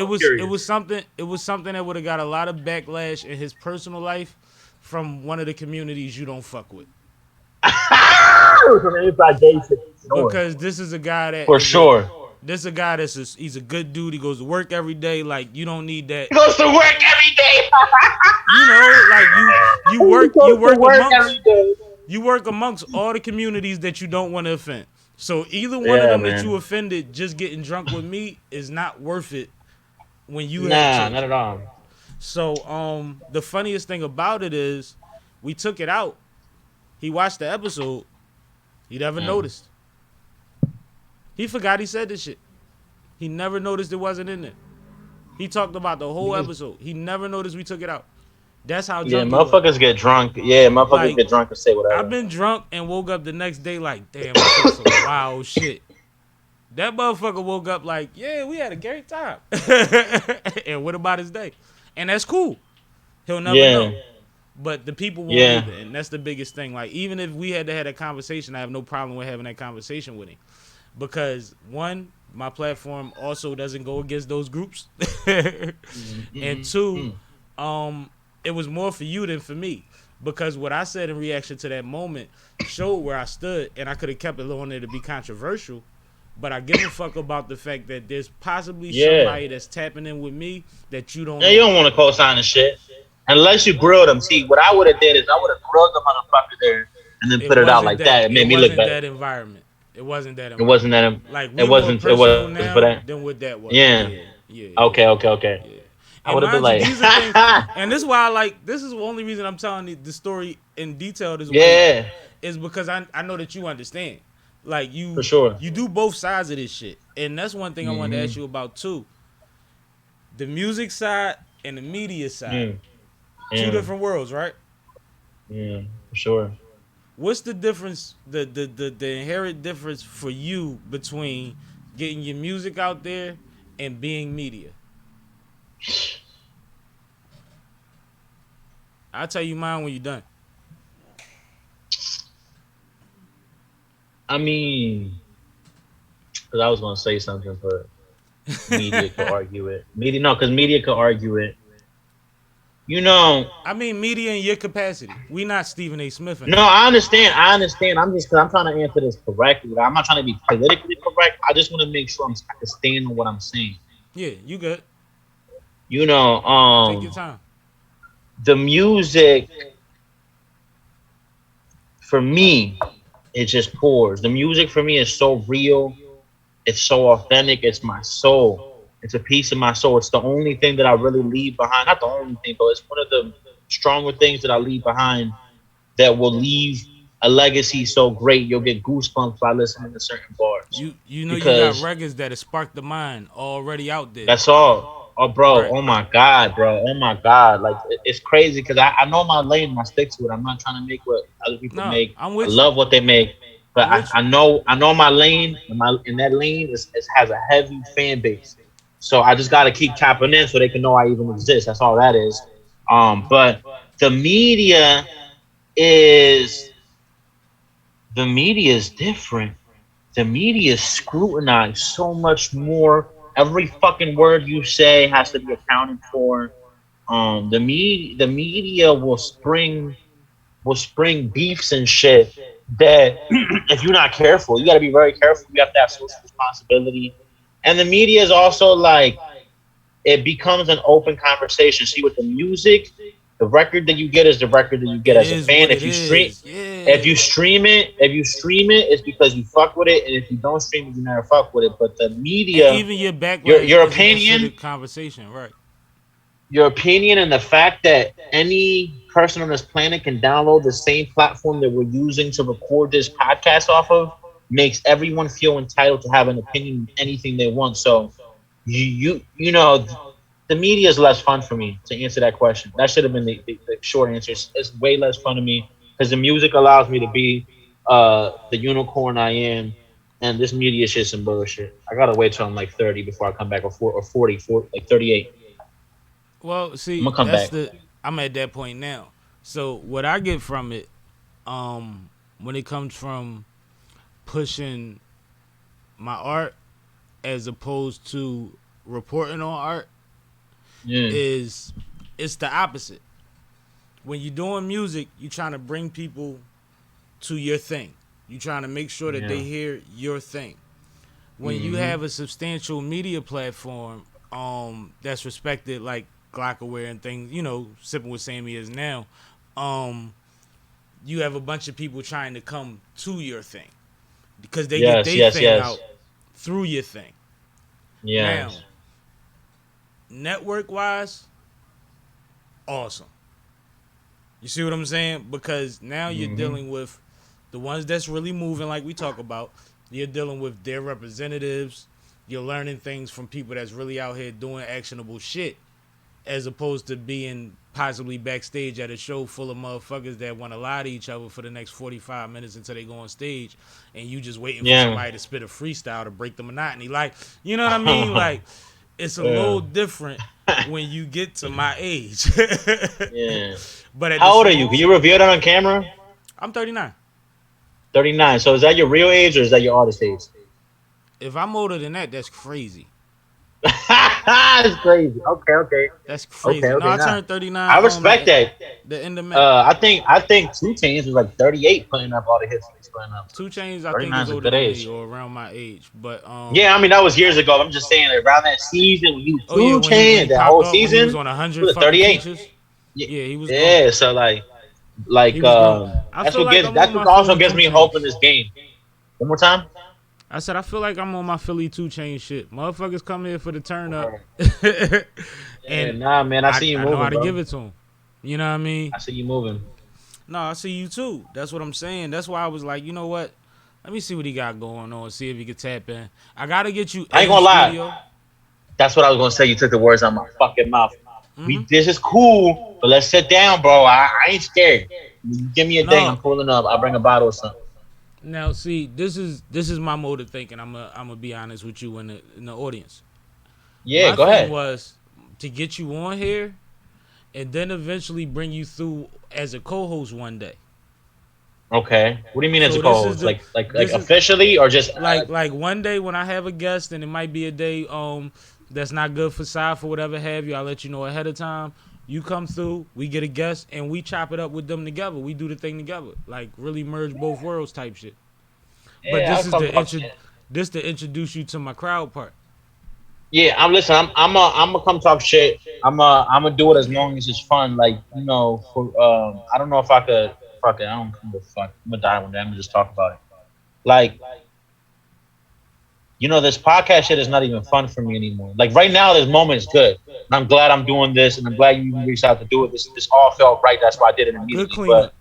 It was something that would have got a lot of backlash in his personal life from one of the communities you don't fuck with. Because this is a guy that for sure. This is a guy he's a good dude. He goes to work every day. Like, you don't need that. He goes to work every day. You know, like you work amongst all the communities that you don't want to offend. So either one of them that you offended just getting drunk with me is not worth it when you have not at all. So the funniest thing about it is we took it out. He watched the episode. He never noticed. He forgot he said this shit. He never noticed it wasn't in there. He talked about the whole episode. He never noticed we took it out. That's how drunk motherfuckers get drunk. Yeah, motherfuckers get drunk and say whatever. I've been drunk and woke up the next day like, damn, I said some wild shit. That motherfucker woke up like, yeah, we had a great time. And what about his day? And that's cool. He'll never know. But the people won't either. And that's the biggest thing. Like, even if we had to have a conversation, I have no problem with having that conversation with him. Because, one, my platform also doesn't go against those groups. And two, it was more for you than for me. Because what I said in reaction to that moment showed where I stood, and I could have kept it on there to be controversial. But I give a fuck about the fact that there's possibly somebody that's tapping in with me that you don't know. You don't want to co-sign and shit. Unless you grilled them. See, what I would have did is I would have grilled the motherfucker there and then put it out like that. It made me look better. That environment. It wasn't that environment. It wasn't that. Like, it wasn't for that. Than what that was. Yeah. Okay. Yeah. I would have been like, and this is why this is the only reason I'm telling the story in detail this way. Is because I know that you understand. Like, you, for sure, you do both sides of this shit. And that's one thing I wanted to ask you about too. The music side and the media side. Two different worlds, right? Yeah, for sure. What's the difference, the inherent difference for you between getting your music out there and being media? I'll tell you mine when you're done. I mean, because I was going to say something, but media could argue it. Because media could argue it. You know, I mean, media in your capacity. We not Stephen A. Smith. No, I understand. I'm trying to answer this correctly. I'm not trying to be politically correct. I just want to make sure I can stand on what I'm saying. Yeah, you good. You know, take your time. The music, for me, it just pours. The music for me is so real. It's so authentic. It's my soul. It's a piece of my soul. It's the only thing that I really leave behind. Not the only thing, but it's one of the stronger things that I leave behind that will leave a legacy so great you'll get goosebumps by listening to certain bars. You know, because you got records that have sparked the mind already out there. That's all. Oh, bro. Right. Oh, my God, bro. Oh, my God. Like, it's crazy because I know my lane and I stick to it. I'm not trying to make what other people make. I love what they make. But I know my lane, and that lane has a heavy fan base. So I just got to keep tapping in so they can know I even exist. That's all that is. But the media is different. The media is scrutinized so much more. Every fucking word you say has to be accounted for. The media will spring beefs and shit that if you're not careful, you got to be very careful. You have to have social responsibility. And the media is also like, it becomes an open conversation. See, with the music, the record that you get is the record that you get as a fan. If you stream it, it's because you fuck with it. And if you don't stream it, you never fuck with it. But the media, and even your opinion, conversation, right? Your opinion and the fact that any person on this planet can download the same platform that we're using to record this podcast off of makes everyone feel entitled to have an opinion, anything they want. So you know, the media is less fun for me, to answer that question. That should have been the short answer. It's way less fun to me. because the music allows me to be the unicorn I am, and this media shit's some bullshit. I gotta wait till I'm like 30 before I come back, or 40, like 38. Well, I'm see, gonna come back. I'm at that point now. So what I get from it, when it comes from pushing my art as opposed to reporting on art, Yeah, is it's the opposite. When you're doing music, you're trying to bring people to your thing. You're trying to make sure that they hear your thing. When you have a substantial media platform that's respected, like glocawearradiostation and things, SippinWitSammie is now, you have a bunch of people trying to come to your thing because they get their thing out through your thing. Now, yes. network wise, awesome. You see what I'm saying? Because now you're dealing with the ones that's really moving, like we talk about. You're dealing with their representatives. You're learning things from people that's really out here doing actionable shit, as opposed to being possibly backstage at a show full of motherfuckers that want to lie to each other for the next 45 minutes until they go on stage, and you just waiting for somebody to spit a freestyle to break the monotony. Like, you know what I mean? Like, it's a little different when you get to my age. Yeah. But How old are you? Can you reveal that on camera? I'm 39. 39. So is that your real age or is that your artist age? If I'm older than that, that's crazy. That's crazy. Okay. That's crazy. Okay, I nah. turned 39. I respect that. The end of May. I think 2 Chainz was like 38 putting up all the hits he's putting up. 2 Chainz, I think, is older than me or around my age. But yeah, I mean that was years ago. I'm just saying around that season when you 2 Chainz, Chainz, that whole season, he was on 100 38. Features. Yeah, he was. Yeah, gone. so that's what also gives me hope in this game. One more time. I said I feel like I'm on my Philly 2 Chainz shit. Motherfuckers come here for the turn up. And nah, man, I see you moving. I know how to bro. give it to them. You know what I mean? I see you moving. No, I see you too. That's what I'm saying. That's why I was like, you know what? Let me see what he got going on. See if he can tap in. I gotta get you. I ain't gonna lie. That's what I was gonna say. You took the words out of my fucking mouth. This is cool, but let's sit down, bro. I ain't scared. Give me a thing. I'm pulling up. I'll bring a bottle or something. Now, see, this is my mode of thinking. I'm gonna be honest with you in the audience. Yeah, my go ahead. Was to get you on here, and then eventually bring you through as a co-host one day. Okay. What do you mean as a co-host? Like officially or just like one day when I have a guest, and it might be a day that's not good for side for whatever have you. I'll let you know ahead of time. You come through, we get a guest, and we chop it up with them together. We do the thing together, like really merge both worlds type shit. Yeah, but this to introduce you to my crowd part. Yeah, I'm gonna come talk shit. I'm gonna do it as long as it's fun. Like I don't know if I could. Fuck it, I don't give a fuck. I'm gonna die one day. I'm gonna just talk about it. Like, this podcast shit is not even fun for me anymore. Like right now, this moment is good. And I'm glad I'm doing this, and I'm glad you reached out to do it. This all felt right. That's why I did it immediately. Good cleanup.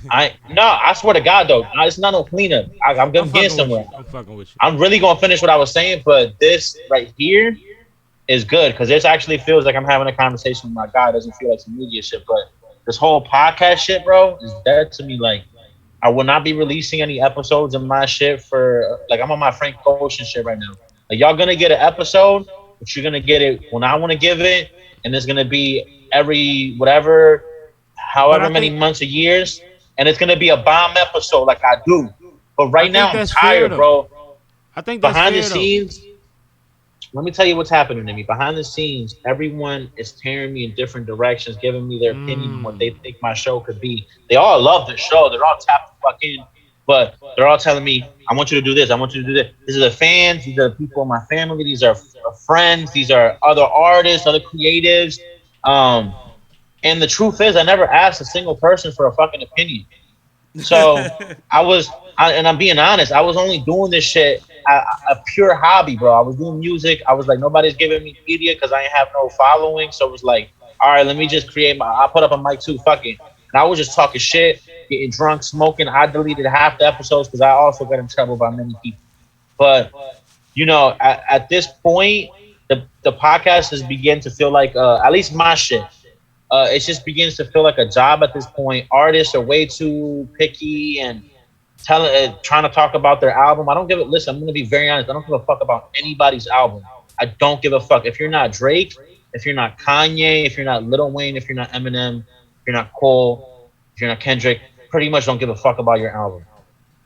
I swear to God though, it's not no cleanup. I'm gonna get somewhere. I'm fucking with you. I'm really gonna finish what I was saying, but this right here is good because this actually feels like I'm having a conversation with my guy. It doesn't feel like some media shit, but this whole podcast shit, bro, is dead to me. Like, I will not be releasing any episodes of my shit for I'm on my Frank Ocean shit right now. Like, y'all gonna get an episode, but you're gonna get it when I want to give it, and it's gonna be every however many months or years, and it's gonna be a bomb episode like I do. But right now I'm tired, bro. I think that's behind the scenes. Let me tell you what's happening to me. Behind the scenes, everyone is tearing me in different directions, giving me their opinion on what they think my show could be. They all love the show. They're all tapped the fuck in. But they're all telling me, I want you to do this. I want you to do this. These are the fans. These are the people in my family. These are friends. These are other artists, other creatives. And the truth is, I never asked a single person for a fucking opinion. So and I'm being honest, I was only doing this shit a pure hobby, bro. I was doing music. I was like, nobody's giving me media because I ain't have no following. So it was like, all right, let me just create I'll put up a mic too, fuck it. And I was just talking shit, getting drunk, smoking. I deleted half the episodes because I also got in trouble by many people. But, at this point, the podcast has begun to feel like, at least my shit, it just begins to feel like a job at this point. Artists are way too picky and trying to talk about their album. I don't give it. Listen, I'm gonna be very honest. I don't give a fuck about anybody's album. I don't give a fuck if you're not Drake, if you're not Kanye, if you're not Lil Wayne, if you're not Eminem, if you're not Cole, if you're not Kendrick. Pretty much don't give a fuck about your album.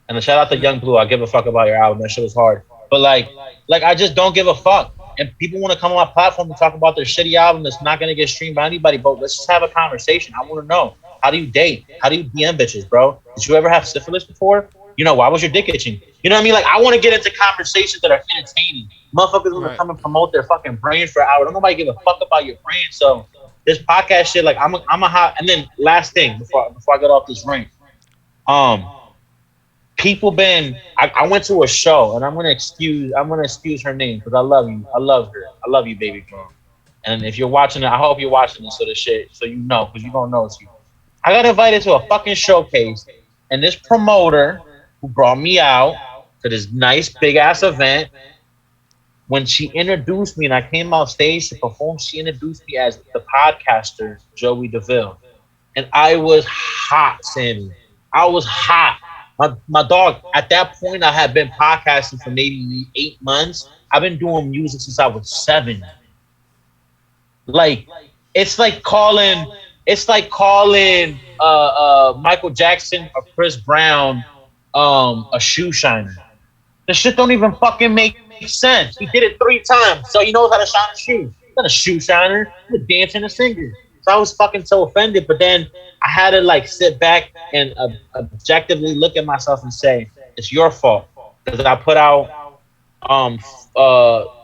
And a shout out to Young Blue. I give a fuck about your album. That shit was hard. But like I just don't give a fuck. And people want to come on my platform and talk about their shitty album that's not gonna get streamed by anybody. But let's just have a conversation. I want to know, how do you date? How do you DM bitches, bro? Did you ever have syphilis before? You know, why was your dick itching? You know what I mean? Like, I want to get into conversations that are entertaining. Motherfuckers want to come and promote their fucking brain for an hour. Don't nobody give a fuck about your brain. So this podcast shit, like, I'm a hot. And then last thing before I get off this ring, people been. I went to a show, and I'm gonna excuse her name because I love you. I love her. I love you, baby girl. And if you're watching it, I hope you're watching this so you know, because you don't know it's you. I got invited to a fucking showcase, and this promoter who brought me out to this nice big ass event, when she introduced me and I came off stage to perform, she introduced me as the podcaster Joey Deville, and I was hot, Sammie. I was hot. My dog, at that point, I had been podcasting for maybe 8 months. I've been doing music since I was 7. Like, it's like calling Michael Jackson or Chris Brown a shoe shiner. The shit don't even fucking make sense. He did it 3 times, so he knows how to shine a shoe. He's not a shoe shiner. He's a dancer and a singer. So I was fucking so offended, but then I had to like sit back and objectively look at myself and say, it's your fault, because I put out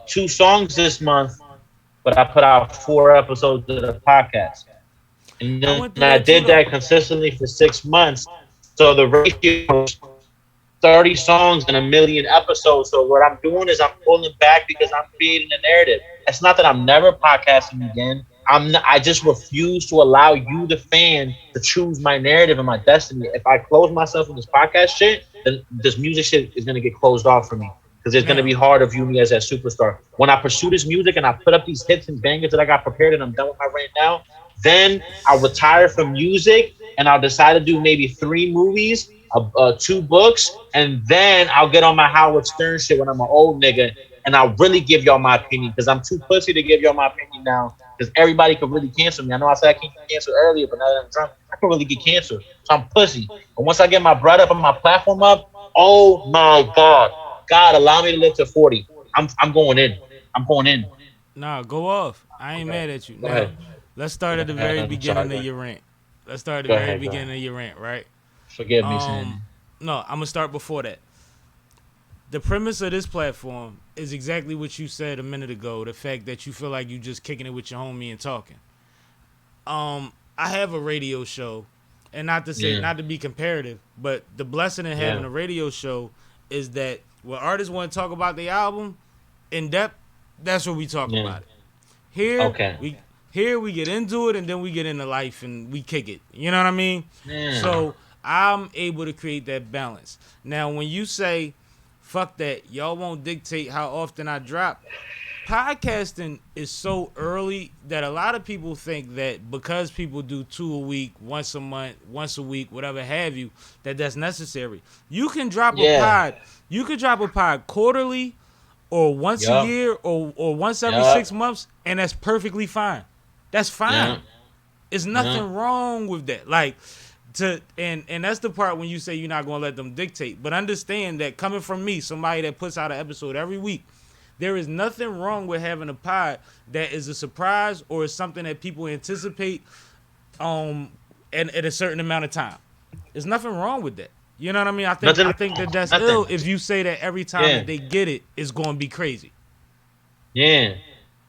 2 songs this month, but I put out 4 episodes of the podcast, and then I did that consistently for 6 months. So the ratio was 30 songs and 1 million episodes. So what I'm doing is I'm pulling back because I'm creating a narrative. It's not that I'm never podcasting again. I just refuse to allow you, the fan, to choose my narrative and my destiny. If I close myself in this podcast shit, then this music shit is gonna get closed off for me, because it's gonna be hard to view me as that superstar. When I pursue this music and I put up these hits and bangers that I got prepared and I'm done with my right now, then I'll retire from music and I'll decide to do maybe 3 movies, 2 books, and then I'll get on my Howard Stern shit when I'm an old nigga, and I'll really give y'all my opinion, because I'm too pussy to give y'all my opinion now, because everybody could really cancel me. I know I said I can't get canceled earlier, but now that I'm drunk, I can really get canceled. So I'm pussy. But once I get my bread up and my platform up, oh my God, allow me to live to 40. I'm going in. I'm going in. Nah, go off. I ain't mad at you. Now, let's start at the very beginning of your rant. Let's start at the very beginning of your rant, right? Forgive me, Sam. No, I'm gonna start before that. The premise of this platform is exactly what you said a minute ago. The fact that you feel like you just kicking it with your homie and talking. I have a radio show, and not to say not to be comparative, but the blessing in having a radio show is that when artists want to talk about their album in depth, that's what we talk about it. Here we get into it, and then we get into life and we kick it. You know what I mean? Yeah. So I'm able to create that balance. Now, when you say, fuck that, y'all won't dictate how often I drop, podcasting is so early that a lot of people think that because people do 2 a week, once a month, once a week, whatever have you, that's necessary. You can drop a pod. You could drop a pod quarterly or once a year or once every 6 months, and that's perfectly fine. That's fine. There's nothing wrong with that. Like, and that's the part when you say you're not gonna let them dictate. But understand that coming from me, somebody that puts out an episode every week, there is nothing wrong with having a pod that is a surprise or is something that people anticipate at a certain amount of time. There's nothing wrong with that. You know what I mean? I think that's ill if you say that every time that they get it, it's gonna be crazy. Yeah.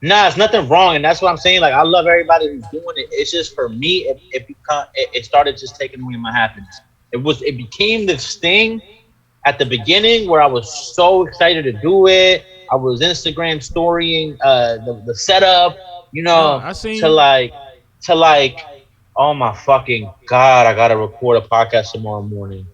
Nah, it's nothing wrong, and that's what I'm saying. Like, I love everybody who's doing it. It's just for me, it started just taking away my happiness. It became this thing at the beginning where I was so excited to do it. I was Instagram storying the setup, you know, to like, oh my fucking God, I gotta record a podcast tomorrow morning.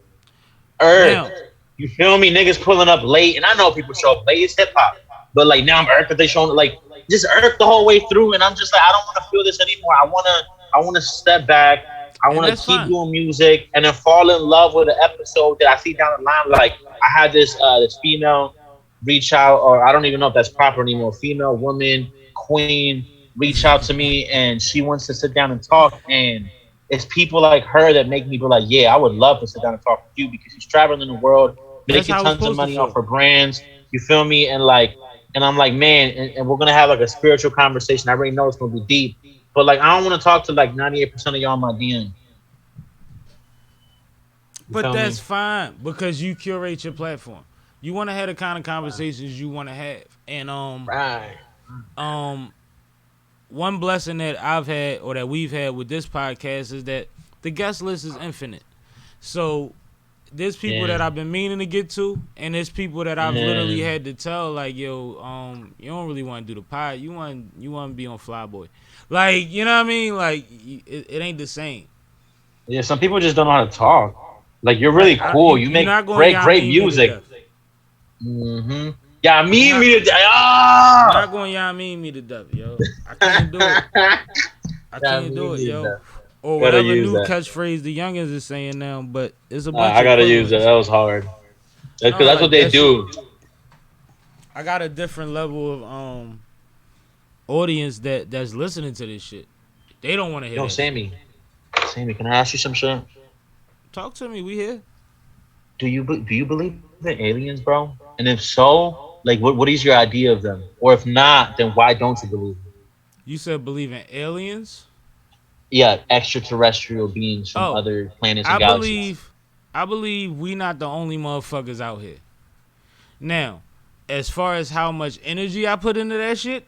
You feel me? Niggas pulling up late, and I know people show up late. It's hip hop, but like now I'm irked that they showing like just irked the whole way through, and I'm just like, I don't want to feel this anymore. I I want to step back. I And want to that's keep fine. doing music and then fall in love with an episode that I see down the line. Like I had this female reach out, or I don't even know if that's proper anymore. Female woman queen reach out to me, and she wants to sit down and talk. And it's people like her that make me be like, yeah, I would love to sit down and talk with you because she's traveling the world, That's making how it's tons of supposed to money off feel. her brands. You feel me? And like, and I'm like, man, and we're gonna have like a spiritual conversation. I already know it's gonna be deep, but like, I don't want to talk to like 98% of y'all in my DM. You But feel that's me? fine because you curate your platform. You want to have the kind of conversations you want to have. And Right. um one blessing that I've had or that we've had with this podcast is that the guest list is infinite. So there's people Yeah. that I've been meaning to get to, and there's people that I've literally Yeah. had to tell, like, yo, you don't really want to do the pod. You want to be on Flyboy. Like, you know what I mean? Like, it ain't the same. Yeah. Some people just don't know how to talk. Like, you're really Right. cool. You You're make not going to great mean me to music. death. Mm-hmm. Yeah, You're me to You're not ah. going to mean me to death, yo. I can't do it. I can't do it, yo. Or Gotta whatever use new that. catchfirst the youngins is saying now, but it's a bunch I of gotta use that. equivalents. That was hard. Because No, that's what like they that do. shit. I got a different level of audience that's listening to this shit. They don't want to hear Yo, that shit. Sammy, can I ask you some shit? Talk to me. We here. Do you believe in aliens, bro? And if so, like, what is your idea of them? Or if not, then why don't you believe them? You said believe in aliens. Yeah, extraterrestrial beings from Oh, other planets and I galaxies. believe we not the only motherfuckers out here. Now, as far as how much energy I put into that shit,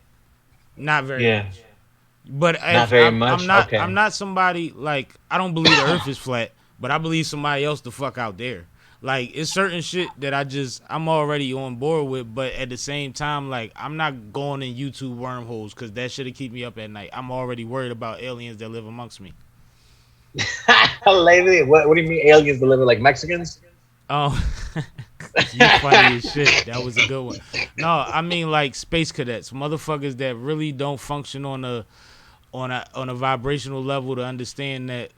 not very Yeah, much. But not if very much. Okay. I'm not somebody like I don't believe the Earth is flat, but I believe somebody else the fuck out there. Like it's certain shit that I'm already on board with, but at the same time, like I'm not going in YouTube wormholes because that shit'll keep me up at night. I'm already worried about aliens that live amongst me. Lately, what do you mean aliens deliver like Mexicans? Oh, you funny as shit. That was a good one. No, I mean like space cadets, motherfuckers that really don't function on a vibrational level to understand that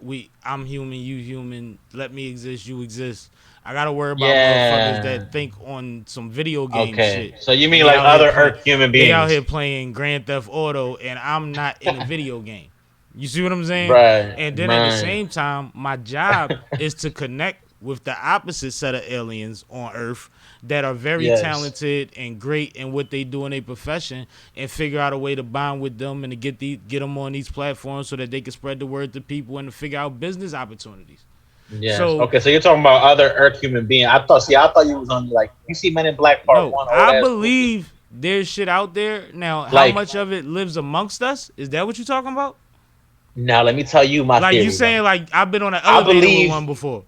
I'm human, you human. Let me exist, you exist. I gotta worry about motherfuckers Yeah. that think on some video game Okay. shit. So you mean They like out here other playing- Earth human They out beings? here playing Grand Theft Auto, and I'm not in a video game. You see what I'm saying? Right. And then at the right. same time, my job is to connect with the opposite set of aliens on Earth that are very Yes. talented and great in what they do in their profession, and figure out a way to bond with them and to get them on these platforms so that they can spread the word to people and to figure out business opportunities. Yes. So- Okay, so you're talking about other Earth human being. I thought you was on like you see Men in Black Part No, 1. I believe there's shit out there. Now, how Like- much of it lives amongst us? Is that what you're talking about? Now let me tell you my Like theory. you saying, though. like I've been on an elevator believe- with one before.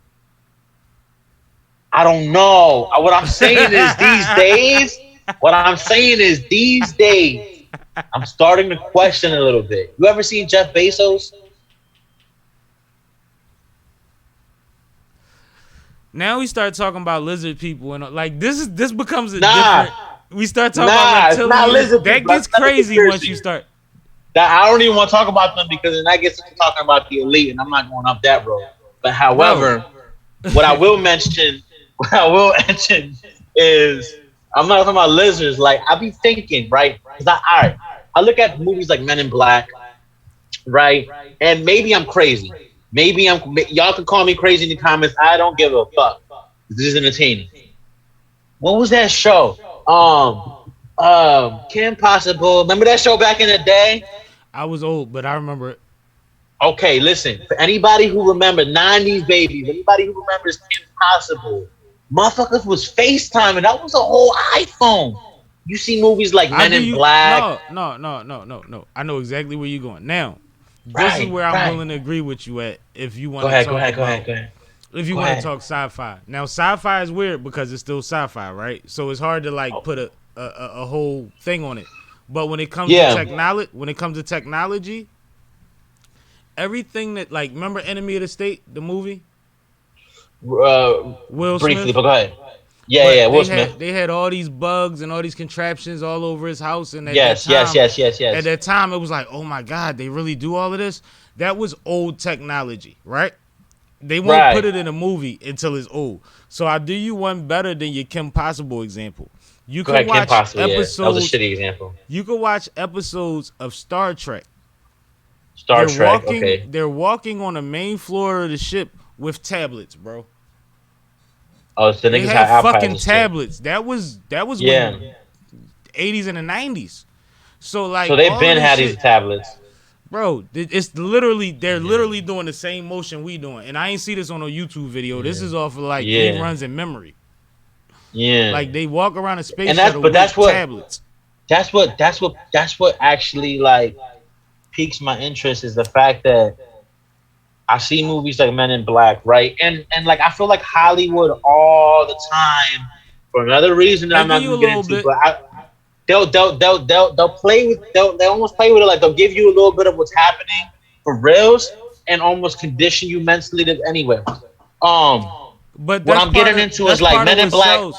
I don't know. What I'm saying is these days. What I'm saying is these days. I'm starting to question a little bit. You ever seen Jeff Bezos? Now we start talking about lizard people and like this becomes a Nah. different. We start talking Nah, about it's not reptilians. lizard That people. gets That's not a crazy conspiracy. once you start. That I don't even want to talk about them because then that gets into talking about the elite, and I'm not going up that road. But however, what I will mention is I'm not talking about lizards. Like I be thinking, right? Because I look at movies like Men in Black, right? And maybe I'm crazy. Y'all can call me crazy in the comments. I don't give a fuck. This is entertaining. What was that show? Kim Possible. Remember that show back in the day? I was old, but I remember it. Okay, listen. For anybody who remembers 90s babies, anybody who remembers Kim Possible, motherfuckers was FaceTiming. That was a whole iPhone. You see movies like Men in Black. No. I know exactly where you're going. Now, this is where I'm willing to agree with you at. If you want to Go ahead. If you want to talk sci-fi. Now, sci-fi is weird because it's still sci-fi, right? So it's hard to like put a whole thing on it. But when it comes to technology, everything that like remember Enemy of the State, the movie? Will Briefly, Smith? but go ahead. Yeah, Will Smith. They had all these bugs and all these contraptions all over his house, and at Yes. that time, it was like, oh my god, they really do all of this. that was old technology, right? They won't put it in a movie until it's old. So I'll do you one better than your Kim Possible example. You Go can ahead, Kim watch Possible. Yeah, that was a episodes. shitty example. You can watch episodes of Star Trek. Star Trek. Okay. They're walking on the main floor of the ship with tablets, bro. Oh, so They niggas had had fucking iPads. tablets. That was Yeah. when 80s and the 90s. So like, So they've all been this had shit, these tablets. bro. It's literally they're literally doing the same motion we doing, and I ain't see this on a YouTube video. This is off of like reruns in memory. Yeah. Like they walk around a space And that's shuttle but that's with what tablets. that's what actually like piques my interest is the fact that I see movies like Men in Black, right? And like I feel like Hollywood all the time for another reason that I'm not gonna get into, but they'll play with they almost play with it like they'll give you a little bit of what's happening for reals and almost condition you mentally to anyway. But what I'm getting into is like Men in Black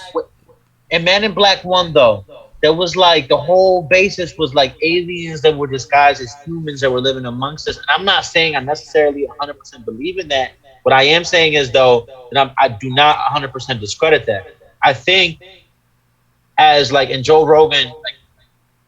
and Men in Black 1 though. There was like the whole basis was like aliens that were disguised as humans that were living amongst us. And I'm not saying I necessarily 100% believe in that. What I am saying is though that I do not 100% discredit that. I think as like in Joe Rogan, like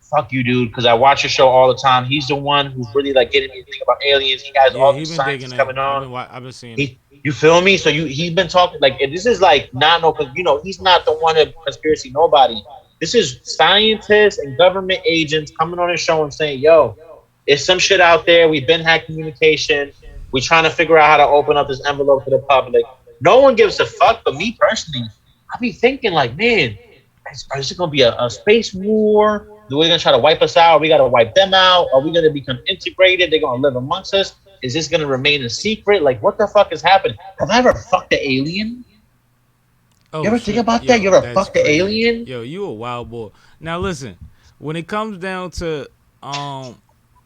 fuck you, dude, because I watch your show all the time. He's the one who's really like getting me to think about aliens. He has all these scientists coming on. I've been seeing. You feel me? So he's been talking like this is like not no, you know, he's not the one of conspiracy nobody. This is scientists and government agents coming on his show and saying, "Yo, there's some shit out there. We've been hacked communication. We're trying to figure out how to open up this envelope to the public." No one gives a fuck, but me personally, I be thinking like, man, is it gonna be a space war? Are we gonna try to wipe us out? Are we gotta wipe them out? Are we gonna become integrated? They're gonna live amongst us? Is this gonna remain a secret? Like, what the fuck is happening? Have I ever fucked an alien? Oh, you ever think about that? You ever fucked an alien? Yo, you a wild boy. Now listen, when it comes down to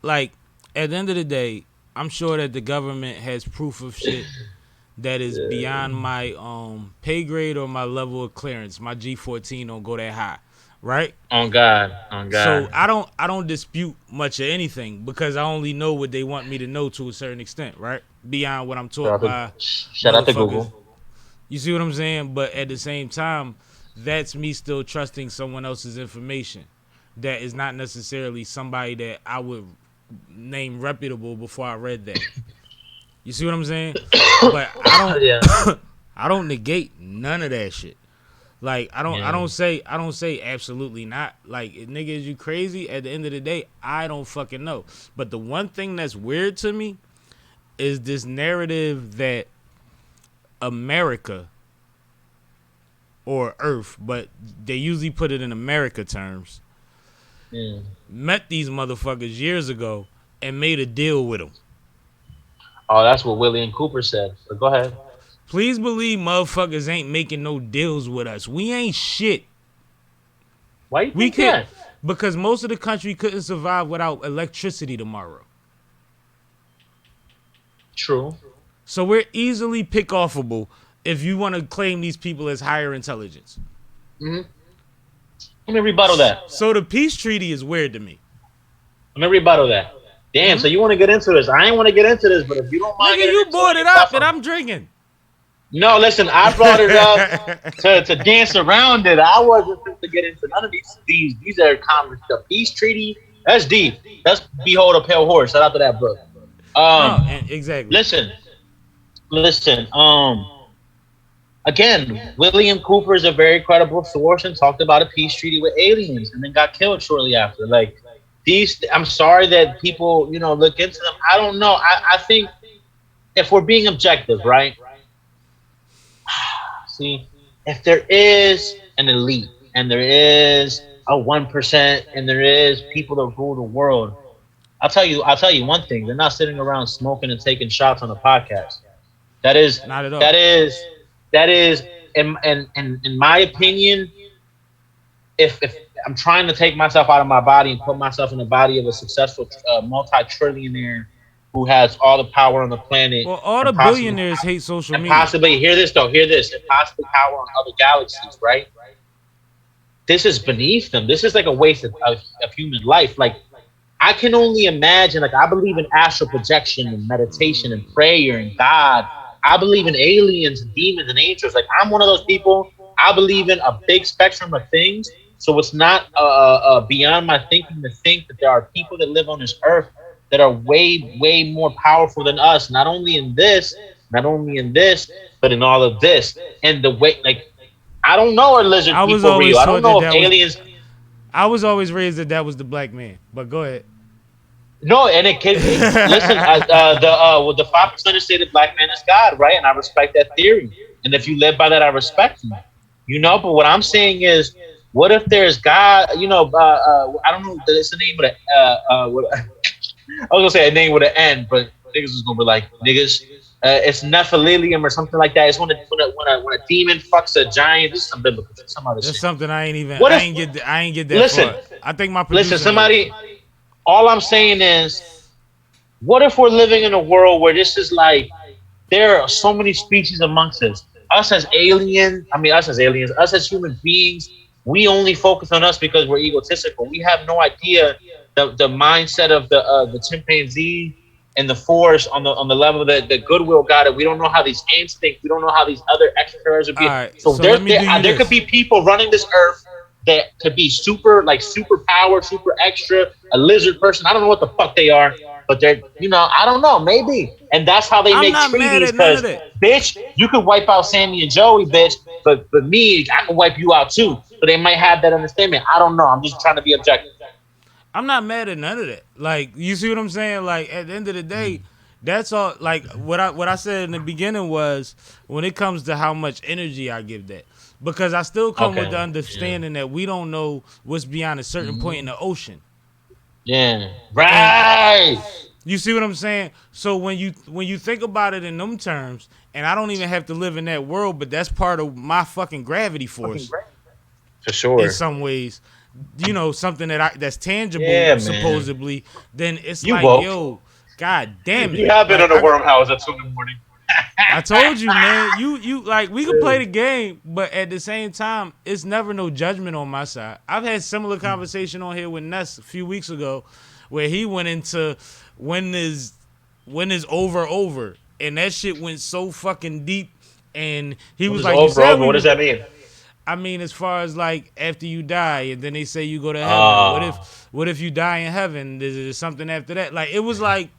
like at the end of the day, I'm sure that the government has proof of shit that is beyond my pay grade or my level of clearance. My G14 don't go that high, right? On God. So I don't dispute much of anything because I only know what they want me to know to a certain extent, right? Beyond what I'm taught by. Shout out to Google. You see what I'm saying? But at the same time, that's me still trusting someone else's information that is not necessarily somebody that I would name reputable before I read that. You see what I'm saying? But I don't negate none of that shit. Like I don't say absolutely not. Like nigga, is you crazy? At the end of the day, I don't fucking know. But the one thing that's weird to me is this narrative that America or Earth, but they usually put it in America terms, met these motherfuckers years ago and made a deal with them. Oh, that's what Willie and Cooper said. But go ahead. Please believe motherfuckers ain't making no deals with us. We ain't shit. Why you think that? Because most of the country couldn't survive without electricity tomorrow. True. So we're easily pick-offable if you want to claim these people as higher intelligence. Mm-hmm. Let me rebuttal that. So the peace treaty is weird to me. Let me rebuttal that. Damn, so you want to get into this. I ain't want to get into this, but if you don't mind... Nigga, you brought it up and I'm drinking. No, listen, I brought it up to dance around it. I wasn't to get into none of these. These are conversations. The peace treaty, that's deep. That's Behold a Pale Horse. Shout out to that book. Exactly. Listen. Again, William Cooper is a very credible source and talked about a peace treaty with aliens and then got killed shortly after. Like these, I'm sorry that people, look into them. I don't know. I think if we're being objective, right? See, if there is an elite and there is a 1% and there is people that rule the world, I'll tell you one thing. They're not sitting around smoking and taking shots on a podcast. That is not at all. That is in my opinion, if I'm trying to take myself out of my body and put myself in the body of a successful multi-trillionaire who has all the power on the planet. Well, all the billionaires hate social media. Possibly, hear this, and possibly power on other galaxies, right? This is beneath them. This is like a waste of human life. Like, I can only imagine, like, I believe in astral projection and meditation and prayer and God. I believe in aliens and demons and angels. Like, I'm one of those people. I believe in a big spectrum of things. So it's not beyond my thinking to think that there are people that live on this earth that are way, way more powerful than us. Not only in this, but in all of this. And the way, like, I don't know, are lizard I was people always real? I taught don't know that if that was. aliens. I was always raised that was the black man. But go ahead. No, and it can listen. The 5% say the black man is God, right? And I respect that theory. And if you live by that, I respect you. You know, but what I'm saying is, what if there's God? You know, I don't know. It's the name of the. I was gonna say a name with an N, but niggas is gonna be like niggas. It's Nephilim or something like that. It's when a demon fucks a giant. This is some biblical shit, some other That's shit. something I ain't even. What I if? ain't get that Listen, far. I think my producer. listen. Somebody. All I'm saying is, what if we're living in a world where this is like there are so many species amongst us? Us as aliens, us as human beings, we only focus on us because we're egotistical. We have no idea the mindset of the chimpanzee and the forest on the level that the goodwill got it. We don't know how these ants think. We don't know how these other extraterrestrials would be. All right, So, so let me do you there could this. be people running this earth that could be super power, super extra, a lizard person. I don't know what the fuck they are, but they're, I don't know, maybe. And that's how they I'm make not mad treaties, at none of because, that. bitch, you could wipe out Sammie and Joey, bitch, but me, I can wipe you out too. So they might have that understanding. I don't know. I'm just trying to be objective. I'm not mad at none of that. Like, you see what I'm saying? Like, at the end of the day, that's all. Like, what I said in the beginning was, when it comes to how much energy I give that, because I still come with the understanding that we don't know what's beyond a certain point in the ocean. Yeah. Right. You see what I'm saying? So when you think about it in them terms, and I don't even have to live in that world, but that's part of my fucking gravity force For sure. in some ways. Something that's tangible, Yeah, man. supposedly. Then it's You like, woke. yo, god damn it! You have been Like, on a wormhouse at 2 in the morning. I told you, man. You like, we can play the game, but at the same time, it's never no judgment on my side. I've had similar conversation on here with Ness a few weeks ago, where he went into when is over, and that shit went so fucking deep, and he was like, "You said what does that mean? I mean, as far as like after you die, and then they say you go to heaven. What if you die in heaven? Is there something after that? Like, it was like,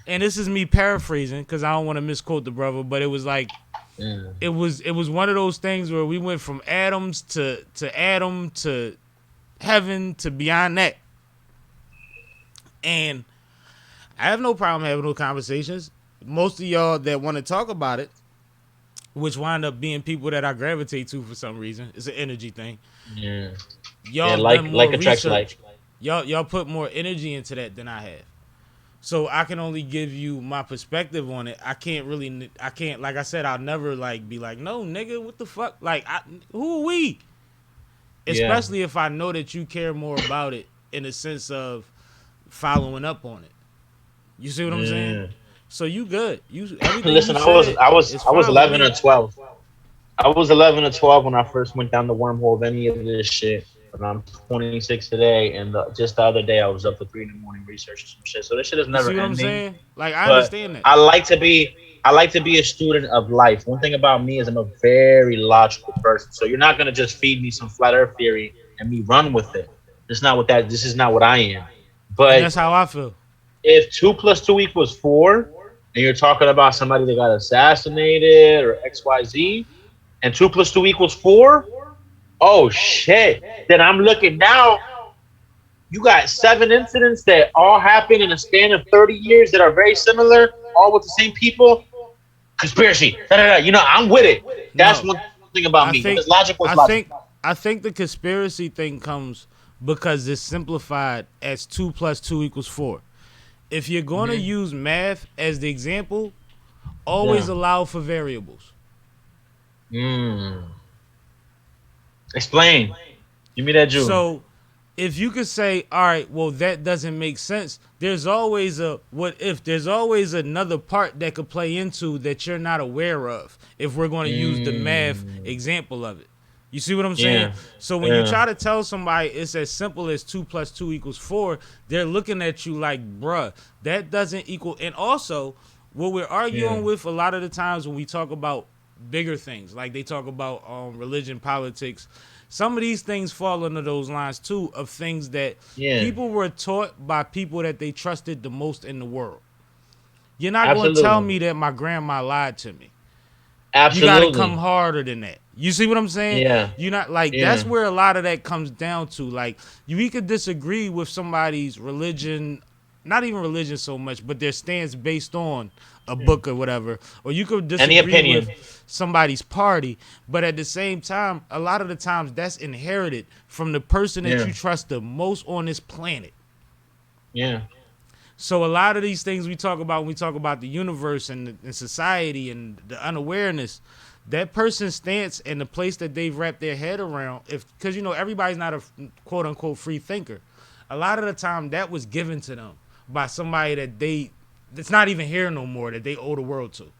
and this is me paraphrasing because I don't want to misquote the brother, but it was like, it was one of those things where we went from atoms to atom to heaven to beyond that. And I have no problem having those conversations. Most of y'all that want to talk about it, which wind up being people that I gravitate to for some reason, it's an energy thing. Yeah. Y'all like attracts like. Y'all put more energy into that than I have. So I can only give you my perspective on it. I can't, like I said, I'll never like be like, no, nigga, what the fuck? Like, who are we? Especially if I know that you care more about it in the sense of following up on it. You see what I'm saying? So you good. Listen, I was 11 or 12. I was 11 or 12 when I first went down the wormhole of any of this shit. And I'm 26 today, and just the other day I was up for 3 in the morning researching some shit. So this shit is never ending. See what I'm saying? Like, I understand that. I like to be a student of life. One thing about me is I'm a very logical person. So you're not gonna just feed me some flat earth theory and me run with it. This is not what I am. But and that's how I feel. If 2 + 2 = 4, and you're talking about somebody that got assassinated or XYZ, and 2 + 2 = 4, oh shit. Then I'm looking now. You got 7 incidents that all happened in a span of 30 years that are very similar, all with the same people. Conspiracy. I'm with it. That's one thing about me. It's logical. I think the conspiracy thing comes because it's simplified as 2 + 2 = 4. If you're going to use math as the example, always allow for variables. Explain. Give me that juice. So, if you could say, all right, well, that doesn't make sense, there's always a what if. There's always another part that could play into that you're not aware of if we're going to use the math example of it. You see what I'm saying? Yeah. So when you try to tell somebody it's as simple as 2 + 2 = 4, they're looking at you like, bruh, that doesn't equal. And also, what we're arguing with a lot of the times when we talk about bigger things, like they talk about religion, politics, some of these things fall under those lines too, of things that people were taught by people that they trusted the most in the world. You're not going to tell me that my grandma lied to me. Absolutely. You got to come harder than that. You see what I'm saying? Yeah. You're not like, that's where a lot of that comes down to. Like, we could disagree with somebody's religion, not even religion so much, but their stance based on a book or whatever. Or you could disagree with somebody's party, but at the same time, a lot of the times that's inherited from the person that you trust the most on this planet. Yeah. So a lot of these things we talk about when we talk about the universe and society and the unawareness, that person's stance and the place that they've wrapped their head around, because you know everybody's not a quote unquote free thinker. A lot of the time that was given to them by somebody that's not even here no more, that they owe the world to.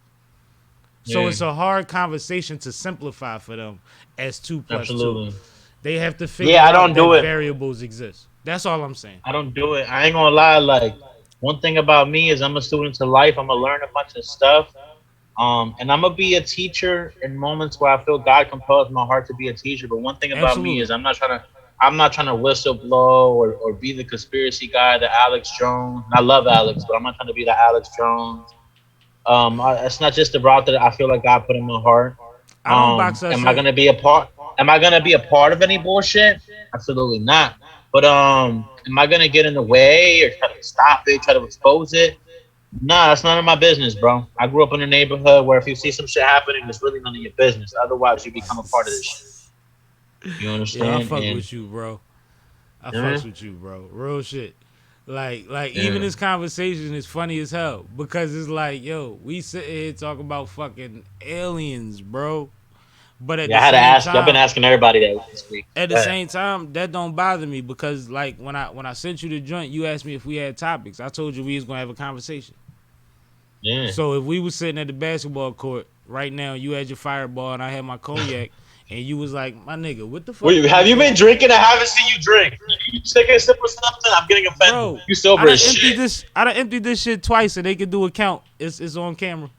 So it's a hard conversation to simplify for them as 2 + 2. They have to figure out that variables exist. That's all I'm saying. I don't do it. I ain't gonna lie. Like, one thing about me is I'm a student to life. I'm gonna learn a bunch of stuff. And I'm gonna be a teacher in moments where I feel God compels my heart to be a teacher. But one thing about me is I'm not trying to whistle blow or be the conspiracy guy, the Alex Jones. And I love Alex, but I'm not trying to be the Alex Jones. It's not just the route that I feel like God put in my heart. Am I gonna be a part? Am I gonna be a part of any bullshit? Absolutely not. But am I gonna get in the way or try to stop it, try to expose it? Nah, that's none of my business, bro. I grew up in a neighborhood where if you see some shit happening, it's really none of your business. Otherwise, you become a part of this shit. You understand? Yeah, I fuck with you, bro. I fucks with you, bro. Real shit. Like even this conversation is funny as hell because it's like, yo, we sit here talking about fucking aliens, bro. But at the I had to same ask. time, I've been asking everybody that this week. at the same time, that don't bother me because like when I sent you the joint, you asked me if we had topics. I told you we was gonna have a conversation. Yeah. So if we was sitting at the basketball court right now, you had your fireball and I had my cognac, and you was like, my nigga, what the fuck? Wait, have you been drinking? I haven't seen you drink. You taking a sip or something? I'm getting offended. Bro, you sober as shit. I done emptied this shit twice and they can do a count. It's on camera.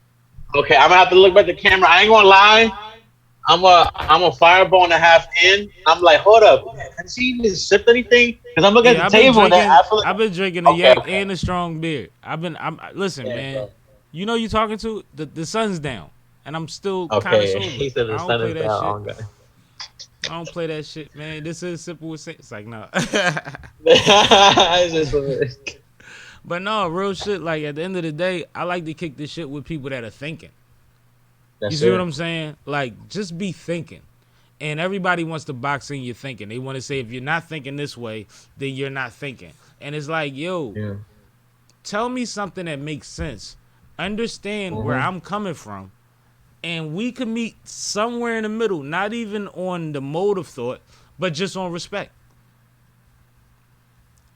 Okay, I'm gonna have to look back at the camera. I ain't gonna lie. I'm a fireball and a half in. I'm like, hold up. Has he even sipped anything? Because I'm looking at the table. I've been drinking a yak and a strong beer. Listen, man. Bro. You know you talking to the sun's down, and I'm still kind of sober. He said the sun is down. I don't play that shit, man. This is Sippin with Sammie. It's like, no. But no, real shit. Like at the end of the day, I like to kick this shit with people that are thinking. You see what I'm saying? Like, just be thinking. And everybody wants to box in your thinking. They want to say, if you're not thinking this way, then you're not thinking. And it's like, yo, tell me something that makes sense. Understand where I'm coming from. And we can meet somewhere in the middle, not even on the mode of thought, but just on respect.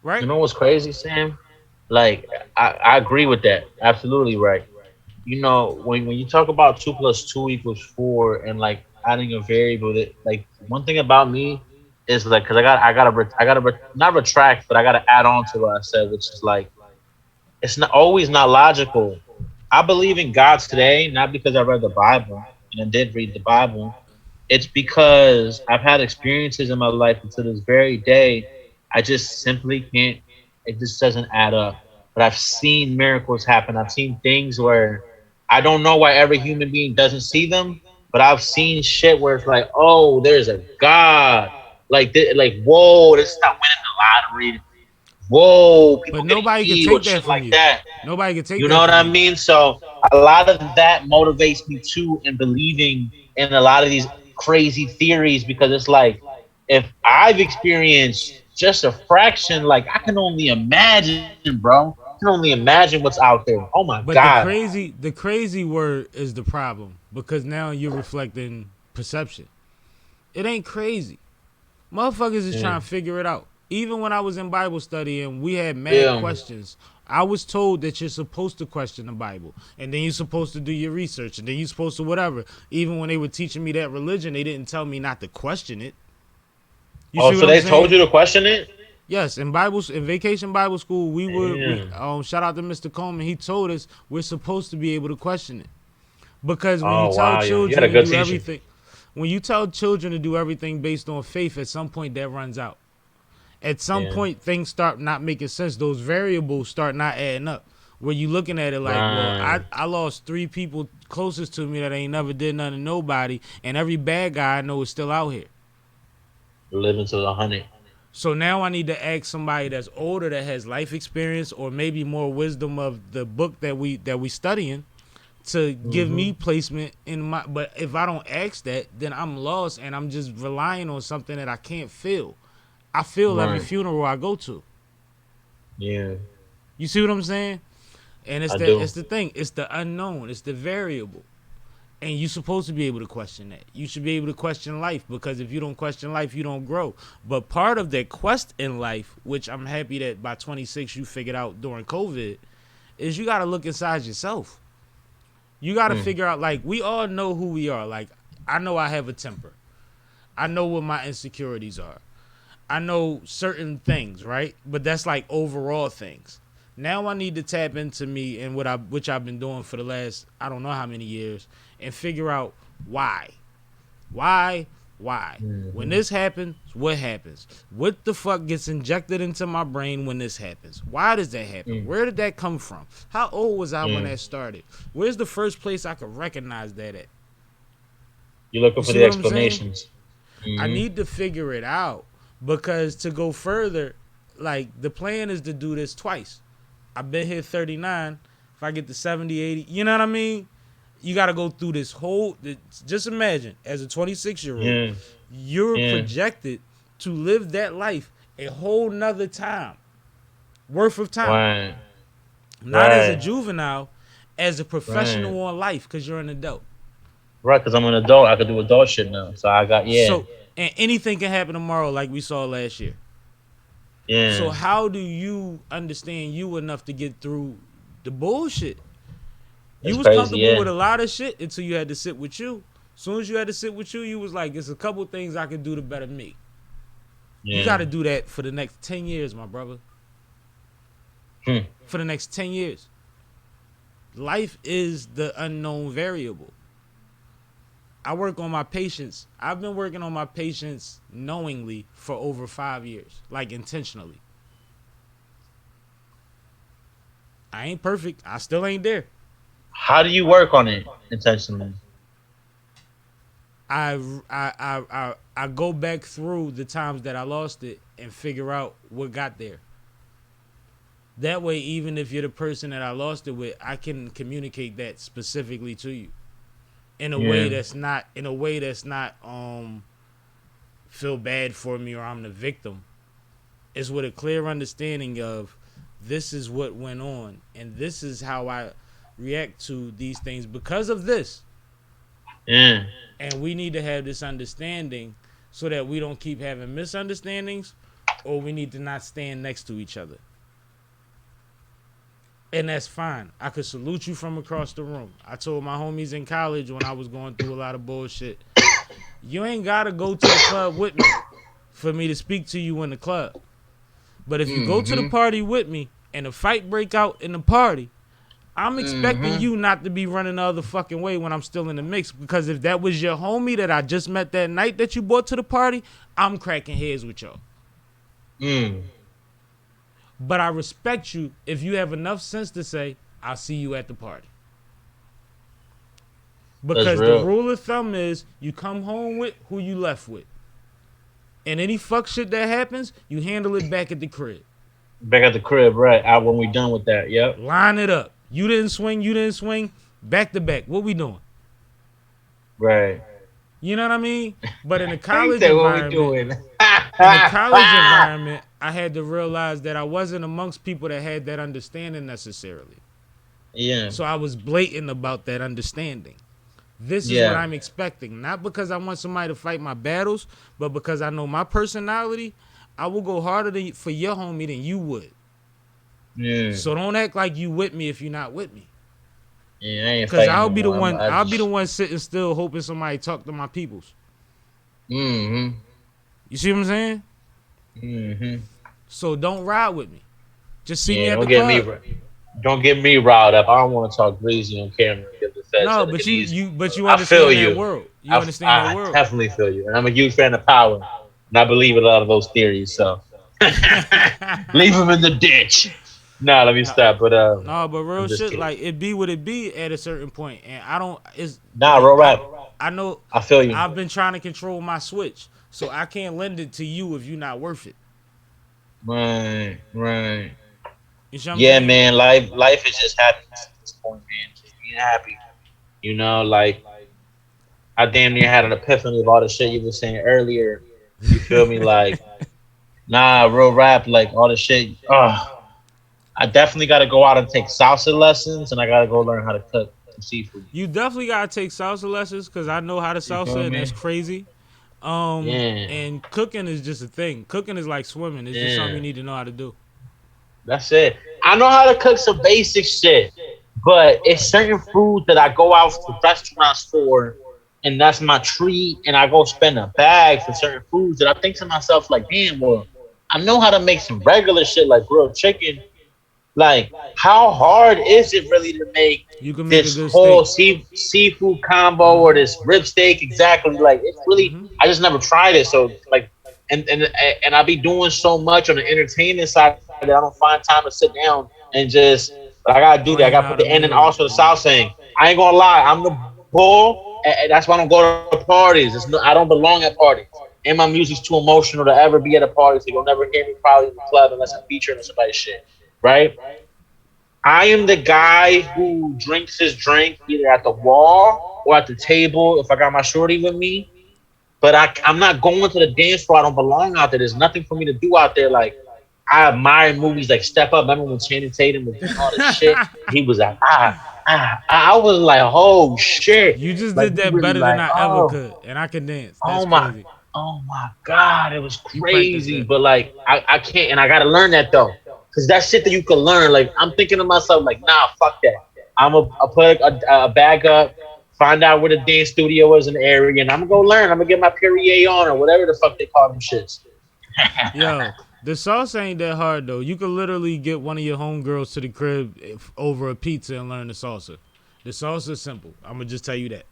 Right? You know what's crazy, Sam? Like, I agree with that. Absolutely right. You know, when you talk about 2 + 2 = 4 and like adding a variable, that like one thing about me is like, cause I gotta not retract, but I gotta add on to what I said, which is like, it's not always not logical. I believe in God today, not because I read the Bible and I did read the Bible. It's because I've had experiences in my life, and to this very day, I just simply can't. It just doesn't add up. But I've seen miracles happen. I've seen things where I don't know why every human being doesn't see them, but I've seen shit where it's like, oh, there's a God. Like whoa, this is not winning the lottery. Whoa, people. But nobody can take that from you. That. Nobody can take. You know what I mean? So a lot of that motivates me too in believing in a lot of these crazy theories, because it's like, if I've experienced just a fraction, like I can only imagine, bro. I can only imagine what's out there. Oh my God. The crazy word is the problem, because now you're reflecting perception. It ain't crazy. Motherfuckers is trying to figure it out. Even when I was in Bible study and we had mad questions, I was told that you're supposed to question the Bible, and then you're supposed to do your research, and then you're supposed to whatever. Even when they were teaching me that religion, they didn't tell me not to question it. You see so what they I'm saying? told you to question it? Yes, in vacation Bible school, we shout out to Mr. Coleman. He told us we're supposed to be able to question it, because when you tell children to do everything, when you tell children to do everything based on faith, at some point that runs out. At some point, things start not making sense. Those variables start not adding up. Where you looking at it like, well, I lost 3 people closest to me that ain't never did nothing to nobody, and every bad guy I know is still out here. Living to the 100. So now I need to ask somebody that's older, that has life experience, or maybe more wisdom of the book that we studying, to give me placement in my. But if I don't ask that, then I'm lost, and I'm just relying on something that I can't feel. I feel every funeral I go to. Yeah. You see what I'm saying? And it's the thing. It's the unknown. It's the variable. And you're supposed to be able to question that. You should be able to question life, because if you don't question life, you don't grow. But part of that quest in life, which I'm happy that by 26 you figured out during COVID, is you got to look inside yourself. You got to figure out, like, we all know who we are. Like, I know I have a temper. I know what my insecurities are. I know certain things, right? But that's like overall things. Now I need to tap into me and which I've been doing for the last, I don't know how many years, and figure out why. Why? When this happens, what happens? What the fuck gets injected into my brain when this happens? Why does that happen? Where did that come from? How old was I when that started? Where's the first place I could recognize that at? You're looking for the explanations. I need to figure it out. Because to go further, like, the plan is to do this twice. I've been here 39. If I get to 70, 80, you know what I mean? You got to go through this whole, just imagine, as a 26-year-old, you're projected to live that life a whole nother time, worth of time. Right. Not as a juvenile, as a professional on life, because you're an adult. Right, because I'm an adult. I can do adult shit now. So I got, And anything can happen tomorrow, like we saw last year. Yeah. So how do you understand you enough to get through the bullshit? You was comfortable with a lot of shit until you had to sit with you. As soon as you had to sit with you, you was like, "There's a couple things I can do to better me." Yeah. You got to do that for the next 10 years, my brother. For the next 10 years. Life is the unknown variable. I work on my patience. I've been working on my patience knowingly for over 5 years, like intentionally. I ain't perfect. I still ain't there. How do you work on it intentionally? I go back through the times that I lost it and figure out what got there. That way, even if you're the person that I lost it with, I can communicate that specifically to you. In a way that's not feel bad for me or I'm the victim. It's with a clear understanding of this is what went on and this is how I react to these things because of this. And we need to have this understanding so that we don't keep having misunderstandings, or we need to not stand next to each other. And that's fine. I could salute you from across the room. I told my homies in college when I was going through a lot of bullshit, you ain't got to go to the club with me for me to speak to you in the club. But if you go to the party with me and a fight break out in the party, I'm expecting you not to be running the other fucking way when I'm still in the mix. Because if that was your homie that I just met that night that you brought to the party, I'm cracking heads with y'all. But I respect you if you have enough sense to say, I'll see you at the party. Because the rule of thumb is you come home with who you left with. And any fuck shit that happens, you handle it back at the crib. Back at the crib, right. Out when we done with that, yep. Line it up. You didn't swing, back to back. What we doing? Right. You know what I mean? But in the college environment, I had to realize that I wasn't amongst people that had that understanding necessarily. Yeah. So I was blatant about that understanding. This is what I'm expecting. Not because I want somebody to fight my battles, but because I know my personality, I will go harder for your homie than you would. Yeah. So don't act like you with me if you're not with me. Yeah, I ain't Cause fighting I'll no be the more. one. I'll be the one sitting still, hoping somebody talk to my peoples. Mm-hmm. You see what I'm saying? Mm-hmm. So don't ride with me. Just see me Yeah, at the club. don't get me riled up. I don't want to talk greasy on camera. Give the feds No, that but it easy. you I feel understand that you. world. You understand that I world. definitely feel you, and I'm a huge fan of power, and I believe in a lot of those theories. So leave him in the ditch. Nah, let me no, stop. But no, but real I'm just shit. kidding. Like it be what it be at a certain point, and I don't. It's Nah, like real rap. I know I feel you. I've been trying to control my switch, so I can't lend it to you if you're not worth it. Right, right. You see what I'm Yeah, saying? man. Life is just happiness at this point, man. Just being happy. You know, like I damn near had an epiphany of all the shit you were saying earlier. You feel me? Like, nah, real rap, like all the shit. I definitely got to go out and take salsa lessons, and I got to go learn how to cook some seafood. You definitely gotta take salsa lessons because I know how to You feel salsa, and that's me? crazy. Yeah, And cooking is just a thing. Cooking is like swimming. It's just something yeah. you need to know how to do. That's it. I know how to cook some basic shit, but it's certain food that I go out to restaurants for, and that's my treat. And I go spend a bag for certain foods that I think to myself, like, damn, well, I know how to make some regular shit like grilled chicken. Like, how hard is it really to make You can make a this good whole steak. seafood combo or this rib steak? Exactly. Like, it's really, I just never tried it. So, like, and I be doing so much on the entertainment side that I don't find time to sit down and just, but I gotta do that. I gotta Plan put the out a end and meal. also the south saying. I ain't gonna lie, I'm the bull, and that's why I don't go to parties. I don't belong at parties. And my music's too emotional to ever be at a party, so you'll never hear me probably in the club unless I'm featuring on somebody's shit, right? I am the guy who drinks his drink either at the wall or at the table if I got my shorty with me. But I'm not going to the dance floor. I don't belong out there. There's nothing for me to do out there. Like, I admire movies like Step Up. Remember when Channing Tatum was doing all this shit? He was like, I was like, oh shit. You just Like, did he that really better than like, I ever could, and I can dance. That's oh my, crazy. oh my God, it was You practiced crazy. that. But like, I can't, and I gotta learn that though, cause that's shit that you can learn. Like, I'm thinking to myself, like, nah, fuck that. I put a bag up, find out where the dance studio is in the area, and I'm gonna go learn. I'm gonna get my Perrier on or whatever the fuck they call them shits. Yo, the salsa ain't that hard though. You could literally get one of your homegirls to the crib over a pizza and learn the salsa. The salsa is simple. I'm gonna just tell you that.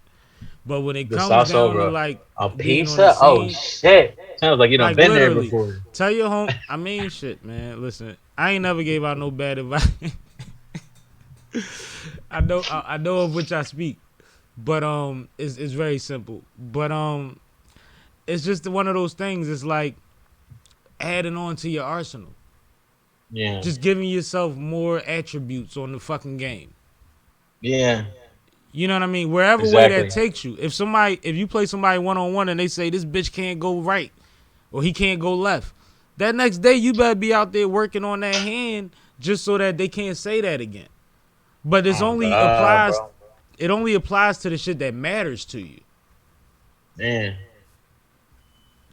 But when it The comes sauce down to over like a being on the pizza? Oh scene, shit! Sounds like you done like been there literally, before. tell your home. I mean, shit, man. Listen, I ain't never gave out no bad advice. I know of which I speak, but it's very simple. But it's just one of those things. It's like adding on to your arsenal, Yeah, just giving yourself more attributes on the fucking game. yeah, You know what I mean? Wherever way that exactly. takes you. If you play somebody 1-on-1 and they say this bitch can't go right or he can't go left, that next day you better be out there working on that hand just so that they can't say that again. But Oh God, bro. it only applies to the shit that matters to you. Man,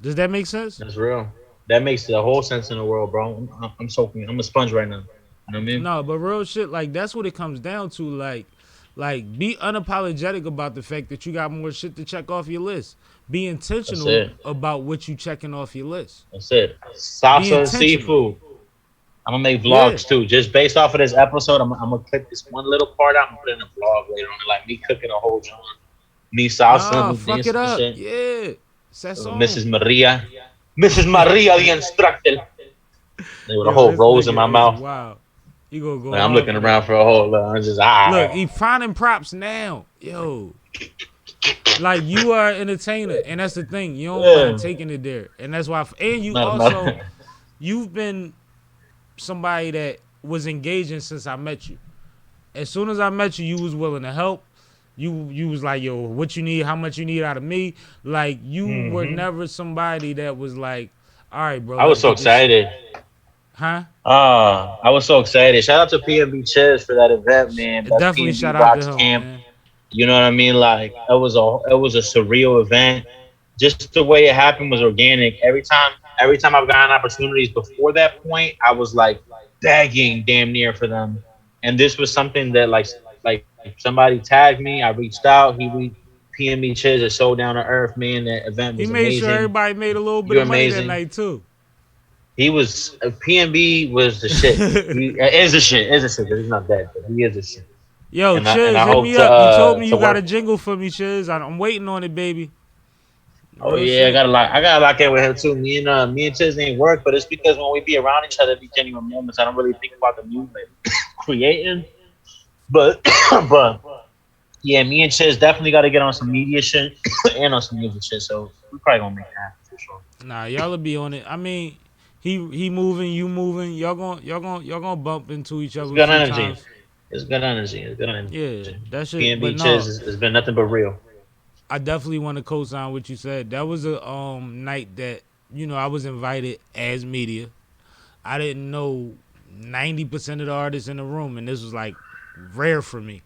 Does that make sense? that's real. That makes the whole sense in the world, bro. I'm soaking. I'm a sponge right now. You know what I mean? No, but real shit, like that's what it comes down to. Like be unapologetic about the fact that you got more shit to check off your list. Be That's intentional it. about what you checking off your list. That's it. Be Salsa and intentional. seafood. I'm gonna make Yeah. vlogs too. Just based off of this episode, I'm gonna clip this one little part out and put it in a vlog later on. Like me cooking a whole joint. Me salsa, Nah, me fuck it dancing and up. shit. Yeah. That's on. Mrs. Maria. Mrs. Maria the instructor. With a Yo, whole this rose in my nigga is mouth. wild. He gonna go Like, I'm hard looking for around that. for a whole I'm just Look, he finding props now. Yo. Like you are an entertainer, and that's the thing. You don't mind taking it there, and that's why. And you also, you've been somebody that was engaging since I met you. As soon as I met you, you was willing to help. You was like, yo, what you need, how much you need out of me. Like you were never somebody that was like, all right, bro, I let's was so get this. excited. Huh? I was so excited. Shout out to PNB Chiz for that event, man. That's Definitely PNB shout out to Rocks him, Camp. man. You know what I mean? Like it was a surreal event. Just the way it happened was organic. Every time I've gotten opportunities before that point, I was like, begging damn near for them. And this was something that like somebody tagged me. I reached out. PM me Chiz is so down to earth, man. That event He was made sure amazing. everybody made a little bit You're of money that amazing. night too. He was PNB was the shit. He is the shit. Is the shit. 'Cause he's not dead, but he is the shit. Yo, And Chiz, I hit hope me up. You told me to you got a work. jingle for me, Chiz. I'm waiting on it, baby. Oh Real yeah, shit. I gotta lock in with him too. Me and Chiz ain't work, but it's because when we be around each other, be genuine moments. I don't really think about the movement creating, but but yeah, me and Chiz definitely got to get on some media shit and on some music shit. So we probably gonna make that happen for sure. Nah, y'all'll be on it. I mean, he moving, you moving. Y'all gonna bump into each It's other a good few energy. times. It's good energy. It's good energy. Yeah, that shit. But PNB Chiz no, has been nothing but real. I definitely want to co-sign what you said. That was a night that I was invited as media. I didn't know 90% of the artists in the room, and this was like rare for me.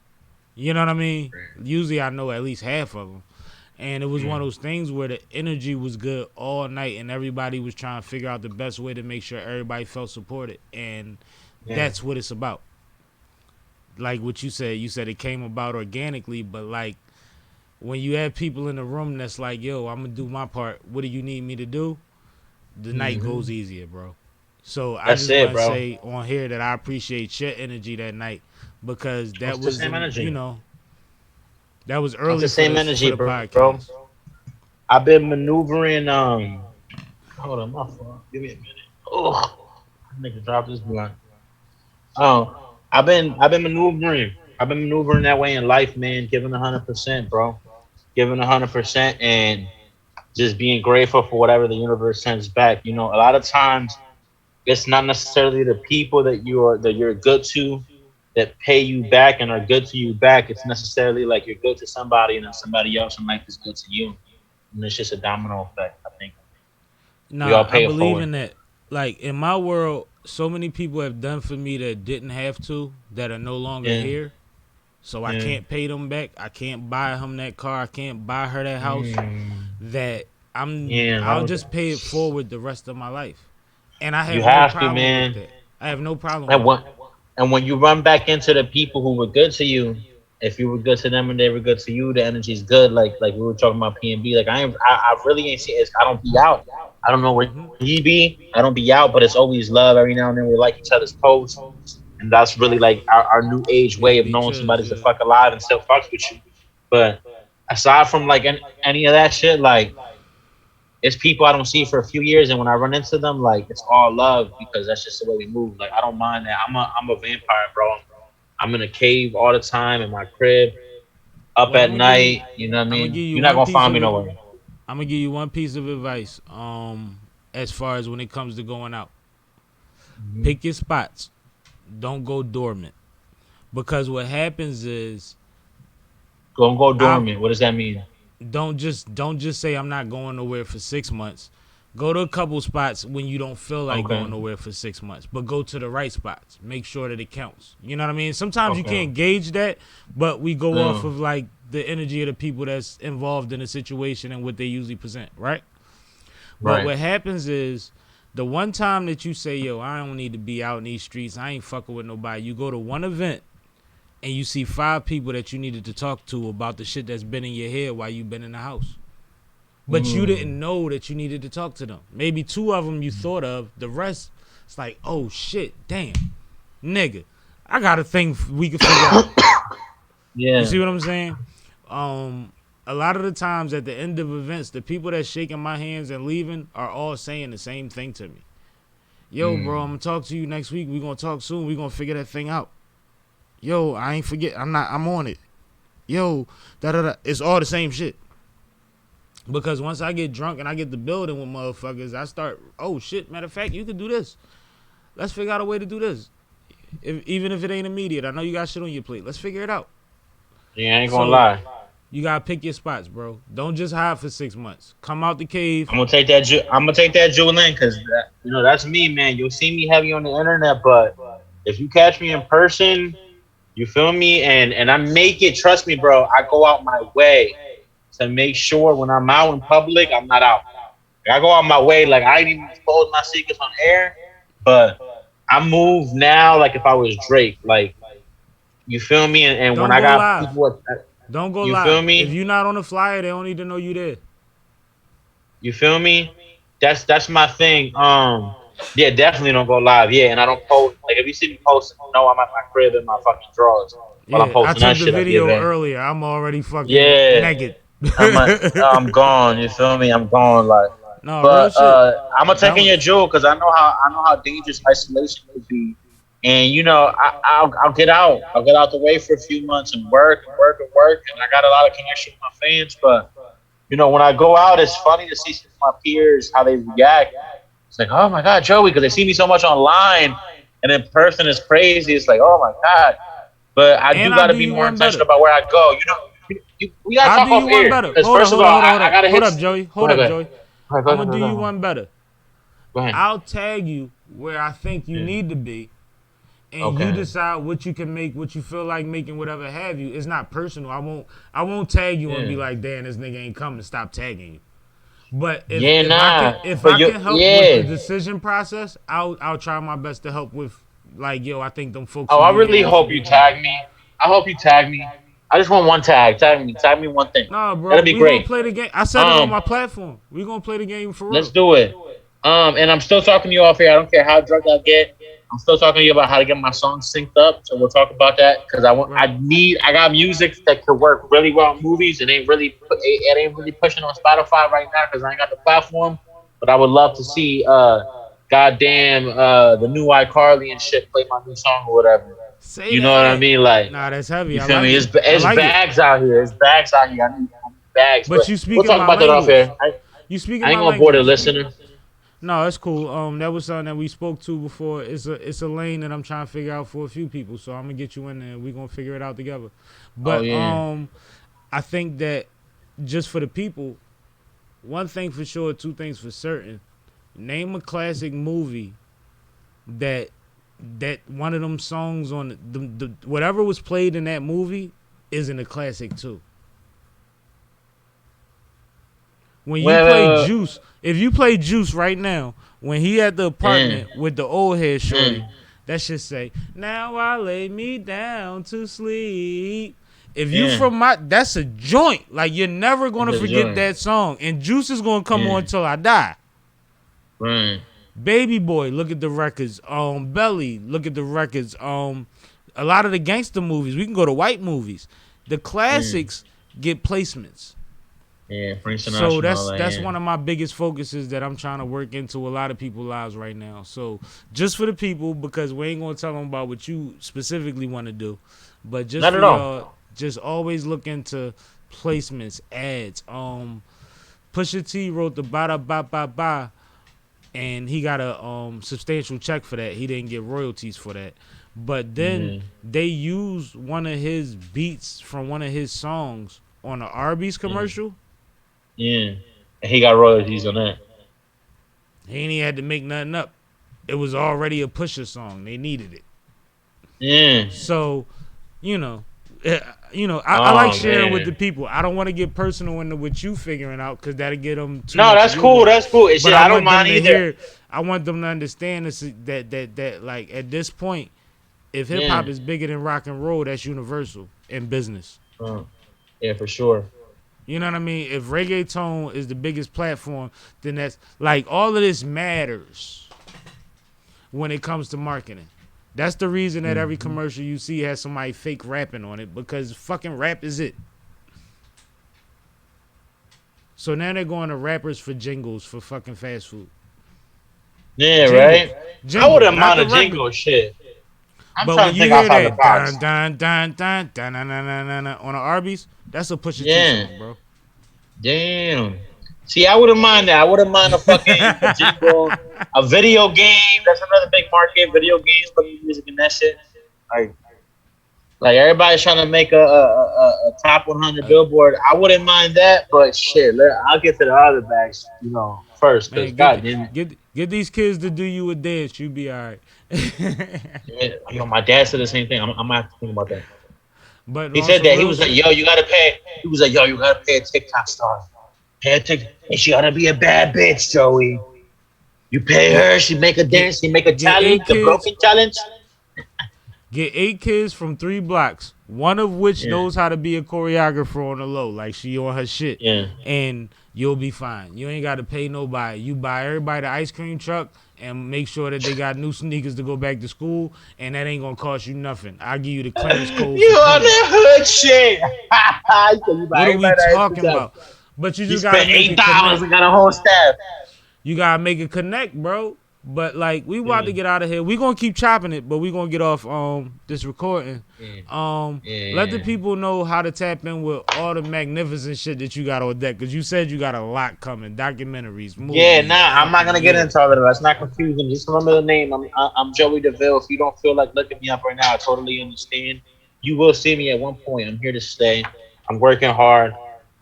You know what I mean? Usually I know at least half of them. And it was one of those things where the energy was good all night, and everybody was trying to figure out the best way to make sure everybody felt supported. And that's what it's about. Like what you said it came about organically, but like when you have people in the room that's like, yo, I'm going to do my part. What do you need me to do? The night goes easier, bro. So I That's just it, want to bro. say on here that I appreciate your energy that night because that It's the was, same energy. that was It's early the for same for energy, the bro. podcast. I've been maneuvering. Hold on, my phone. Give me a minute. Oh, nigga, drop this blunt. I've been maneuvering. I've been maneuvering that way in life, man. Giving 100%, bro. Giving 100%, and just being grateful for whatever the universe sends back. You know, a lot of times it's not necessarily the people that you're good to that pay you back and are good to you back. It's necessarily like you're good to somebody and then somebody else in life is good to you. And it's just a domino effect. I think we all Nah, I pay it believe forward. in that. Like in my world, so many people have done for me that didn't have to, that are no longer Yeah, here. So I yeah. can't pay them back. I can't buy him that car. I can't buy her that house. Mm, That yeah, I'll just pay it forward the rest of my life. And I you have no have to, problem with man. that. I have no problem And with that. when you run back into the people who were good to you, if you were good to them and they were good to you, the energy's good. Like we were talking about PNB. Like I really ain't see it. I don't be out. I don't know where Hmm. he be. I don't be out, but it's always love. Every now and then we like each other's posts, and that's really like our new age way Big of B knowing Chuz, somebody's a yeah. fuck alive and still fucks with you. But aside from like any of that shit, like it's people I don't see for a few years, and when I run into them, like it's all love because that's just the way we move. Like I don't mind that. I'm a vampire, bro. I'm in a cave all the time in my crib, up Well, at night. You know what I I'm gonna give mean? you You're not one gonna piece find of me it. nowhere. I'm gonna give you one piece of advice. As far as when it comes to going out, pick your spots. Don't go dormant because what happens is Don't go I dormant. What does that mean? don't just say I'm not going nowhere for 6 months. Go to a couple spots when you don't feel like going Okay. nowhere for 6 months, but go to the right spots. Make sure that it counts. You know what I mean? Sometimes you Okay. can't gauge that, but we go off No. of like the energy of the people that's involved in the situation and what they usually present, right? But Right. what happens is the one time that you say, yo, I don't need to be out in these streets, I ain't fucking with nobody. You go to one event and you see 5 people that you needed to talk to about the shit that's been in your head while you've been in the house. But you Mm. didn't know that you needed to talk to them. Maybe 2 of them you thought of. The rest, it's like, oh shit, damn, nigga, I got a thing we can figure out. You Yeah. see what I'm saying? A lot of the times at the end of events, the people that's shaking my hands and leaving are all saying the same thing to me. Yo, bro, I'm Mm. gonna talk to you next week. We gonna talk soon. We gonna figure that thing out. Yo, I ain't forget. I'm on it. Yo, da da da. It's all the same shit. Because once I get drunk and I get the building with motherfuckers, I start, oh shit, matter of fact, you could do this. Let's figure out a way to do this. Even if it ain't immediate, I know you got shit on your plate. Let's figure it out. Yeah, I ain't gonna So lie. you gotta pick your spots, bro. Don't just hide for 6 months. Come out the cave. I'm gonna take that jewel in because that's me, man. You'll see me heavy on the internet, but if you catch me in person, you feel me, and I make it. Trust me, bro. I go out my way to make sure when I'm out in public, I'm not out. I go out my way, like I ain't even expose my secrets on air, but I move now like if I was Drake, like you feel me? And when Don't I go got live. people, Don't go you feel live. If me? you're not on the flyer, they don't need to know you there. You feel me? That's my thing. Yeah, definitely don't go live. Yeah, and I don't post. Like if you see me posting, you know I'm at my crib in my fucking drawers while I'm Yeah, I posting that took the shit at the video event. earlier. I'm already fucking Yeah, naked. I'm gone. You feel me? I'm gone. Like, No, real but shit. I'm gonna take That in was, your jewel because I know how dangerous isolation could be. And you know, I'll get out. I'll get out the way for a few months and work and work and work. And I got a lot of connection with my fans. But you know, when I go out, it's funny to see some of my peers how they react. It's like, oh my god, Joey, because they see me so much online, and in person it's crazy. It's like, oh my god. But I and do I'll got to do be you more one better. intentional about where I go. You know, we gotta I'll talk do you off one air better. because Hold on, first of hold all, on, hold on, hold I on. gotta Hold hit. up, Joey. Go Hold ahead, up, go Joey. ahead. I'm gonna do you one better. Go ahead. I'll tag you where I think you need to be, and you Okay. decide what you can make, what you feel like making, whatever have you. It's not personal. I won't tag you and be Yeah. like, damn, this nigga ain't coming. Stop tagging you. But Yeah, nah. if But I you, can help with the yeah. decision process, I'll try my best to help with, like, yo, I think them folks Oh, will I be really here. This will hope be you fun. tag me. I hope you tag me. I just want one tag. Tag me. Tag me one thing. Nah, bro, That'll be we gonna great. play the game. I said it on Um, my platform. We gonna play the game for let's real. do it. And I'm still talking to you off here. I don't care how drunk I get. I'm still talking to you about how to get my songs synced up. So we'll talk about that because Right. I got music that could work really well in movies. It ain't really pushing on Spotify right now because I ain't got the platform. But I would love to see goddamn the new iCarly and shit play my new song or whatever. Say You know what I that. mean? Like, Nah, that's heavy. you I feel like me? it. I It's like it. bags out here. It's bags out here. I need bags. But But you we'll speaking talk my about that off language. here. You speaking I ain't my gonna bore the language. listener. No, that's cool. That was something that we spoke to before. It's a lane that I'm trying to figure out for a few people. So I'm gonna get you in there. We're gonna figure it out together. Oh But yeah. I think that just for the people, one thing for sure, two things for certain. Name a classic movie that one of them songs on the whatever was played in that movie isn't a classic too. When you play Well, Juice, if you play Juice right now, when he at the mm, apartment with the old head shorty, mm, that should say, "Now I lay me down to sleep." If you mm, from that's a joint. Like you're never gonna it's a forget joint. that song. And Juice is gonna come on Mm, till I die. right. Baby Boy, look at the records. Belly, look at the records. A lot of the gangster movies. We can go to white movies. The Mm, classics get placements. yeah, Frank Sinatra So and all that. that's Yeah. one of my biggest focuses that I'm trying to work into a lot of people's lives right now. So just for the people, because we ain't gonna tell them about what you specifically want to do, but just Not for at all. y'all, just always look into placements, ads. Pusha T wrote the ba ba ba ba, and he got a substantial check for that. He didn't get royalties for that. But then Mm-hmm. they used one of his beats from one of his songs on an Arby's Mm, commercial. yeah. And he got royalties on that. He ain't even had to make nothing up. It was already a Pusha song. They needed it. Yeah. So, you know, I like Oh sharing with the man. people. I don't want to get personal into what you figuring out because that'll get them too No, much of that's your cool. work. That's cool. It's But shit. I I don't want them mind to either. hear. I want them to understand this, that like at this point, if hip Yeah. hop is bigger than rock and roll, that's universal in business. Yeah, for sure. You know what I mean? If reggaeton is the biggest platform, then that's like all of this matters when it comes to marketing. That's the reason that every Mm-hmm. commercial you see has somebody fake rapping on it because fucking rap is it. So now they're going to rappers for jingles for fucking fast food. Yeah, Jingles. right. I Jingles, wouldn't not mind the a record. jingle shit. I'm But trying when to you think hear outside the that box. dun dun dun dun dun dun dun dun dun, dun on the Arby's, that's a Pusha T Yeah. song, bro. Damn. See, I wouldn't mind that. I wouldn't mind a jingle, a video game. That's another big market. Video games, putting music in that shit. Like, like everybody's trying to make a top 100 billboard. I wouldn't mind that, but shit, I'll get to the other bags, first. Cause Man, God damn it, get these kids to do you a dance, you be all right. my dad said the same thing. I'm gonna have to think about that. But He on said some that he real was like, shit, yo, you gotta pay. He was like, yo, you gotta pay a TikTok star. Pay a TikTok, and she gotta be a bad bitch, Joey. You pay her, she make a dance, she make a get challenge, 8 the kids. broken challenge. Get 8 kids from 3 blocks, one of which Yeah, knows how to be a choreographer on the low, like she on her shit, yeah. and you'll be fine. You ain't got to pay nobody. You buy everybody the ice cream truck and make sure that they got new sneakers to go back to school, and that ain't gonna cost you nothing. I'll give you the clearance code You for on cleaning. that hood shit. So you What buy are we everybody the ice cream talking truck. about? But you You just gotta spent make it $8 connect. and got a whole staff. You gotta make it connect, bro. But like we about Yeah, to get out of here. We gonna keep chopping it, but we gonna get off this recording. yeah, Let the yeah. people know how to tap in with all the magnificent shit that you got on deck. Cause you said you got a lot coming. Documentaries, Yeah, movies, nah, I'm not fucking gonna get yeah. into all of that. Let's not confuse them. Just remember the name. I'm Joey Deville. If you don't feel like looking me up right now, I totally understand. You will see me at one point. I'm here to stay. I'm working hard.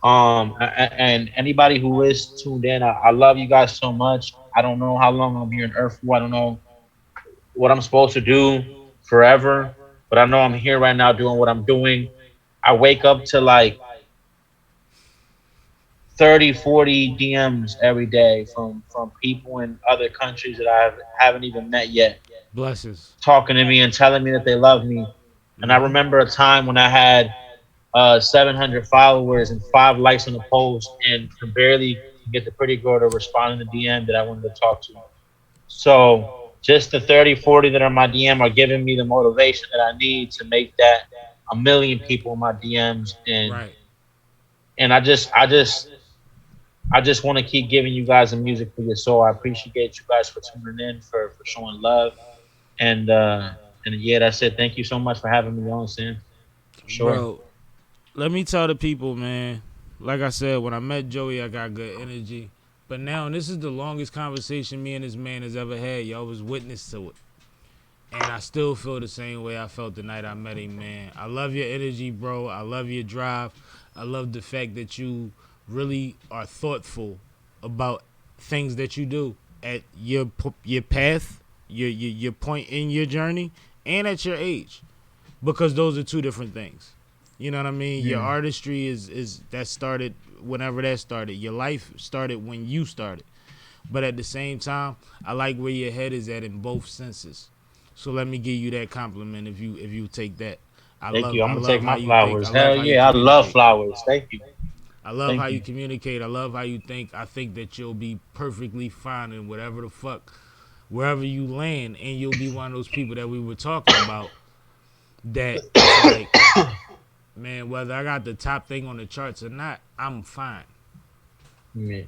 And anybody who is tuned in, I love you guys so much. I don't know how long I'm here in Earth for. I don't know what I'm supposed to do forever, but I know I'm here right now doing what I'm doing. I wake up to like 30, 40 DMs every day from people in other countries that haven't even met yet, Blessings. talking to me and telling me that they love me. And I remember a time when I had 700 followers and 5 likes on the post and could barely get the pretty girl to respond in the DM that I wanted to talk to. So just the 30, 40 that are in my DM are giving me the motivation that I need to make that a million people in my DMs. Right. And I just want to keep giving you guys the music for your soul. I appreciate you guys for tuning in, for showing love. And yeah, that's it. Thank you so much for having me on, Sam. For sure. Bro, let me tell the people, man. Like I said, when I met Joey, I got good energy. But now this is the longest conversation me and this man has ever had. Y'all was witness to it. And I still feel the same way I felt the night I met him, man. I love your energy, bro. I love your drive. I love the fact that you really are thoughtful about things that you do at your path, your point in your journey, and at your age, because those are two different things. You know what I mean? Your artistry is that started whenever that started. Your life started when you started. But at the same time, I like where your head is at in both senses. So let me give you that compliment if you take that. Thank you. I'm I gonna take love how my you think. I flowers. love Hell how you yeah, I love communicate. flowers. Thank you. I love how Thank you you. communicate. I love how you think. I think that you'll be perfectly fine in whatever the fuck, wherever you land, and you'll be one of those people that we were talking about. That it's like, man, whether I got the top thing on the charts or not, I'm fine. Yeah.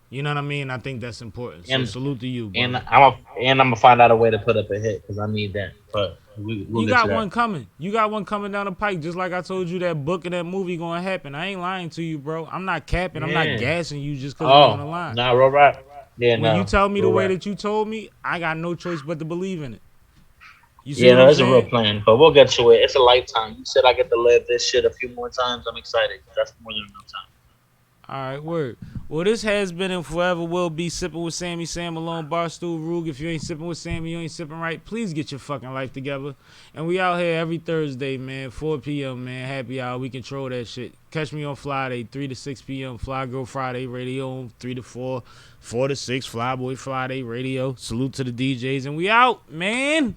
You know what I mean? I think that's important. So And salute to you, and brother. I'm gonna find out a way to put up a hit because I need that. But we'll You get to got that. one coming. You got one coming down the pike. Just like I told you, that book and that movie gonna happen. I ain't lying to you, bro. I'm not capping. I'm not Yeah. gassing you just because we on the Oh, line. nah, real rap. Yeah, When you no, tell me the real way rap. that you told me, I got no choice but to believe in it. You see Yeah, what no, I'm it's a real saying? plan, but we'll get to it. It's a lifetime. You said I get to live this shit a few more times. I'm excited. That's more than enough time. All right, word. Well, this has been and forever will be Sippin' with Sammie, Sam Malone, Barstool, Rug. If you ain't sipping with Sammie, you ain't sipping right. Please get your fucking life together. And we out here every Thursday, man, 4 p.m., man. Happy hour. We control that shit. Catch me on Friday, 3 to 6 p.m. Fly Girl Friday Radio, 3 to 4, 4 to 6, Flyboy Friday Radio. Salute to the DJs. And we out, man.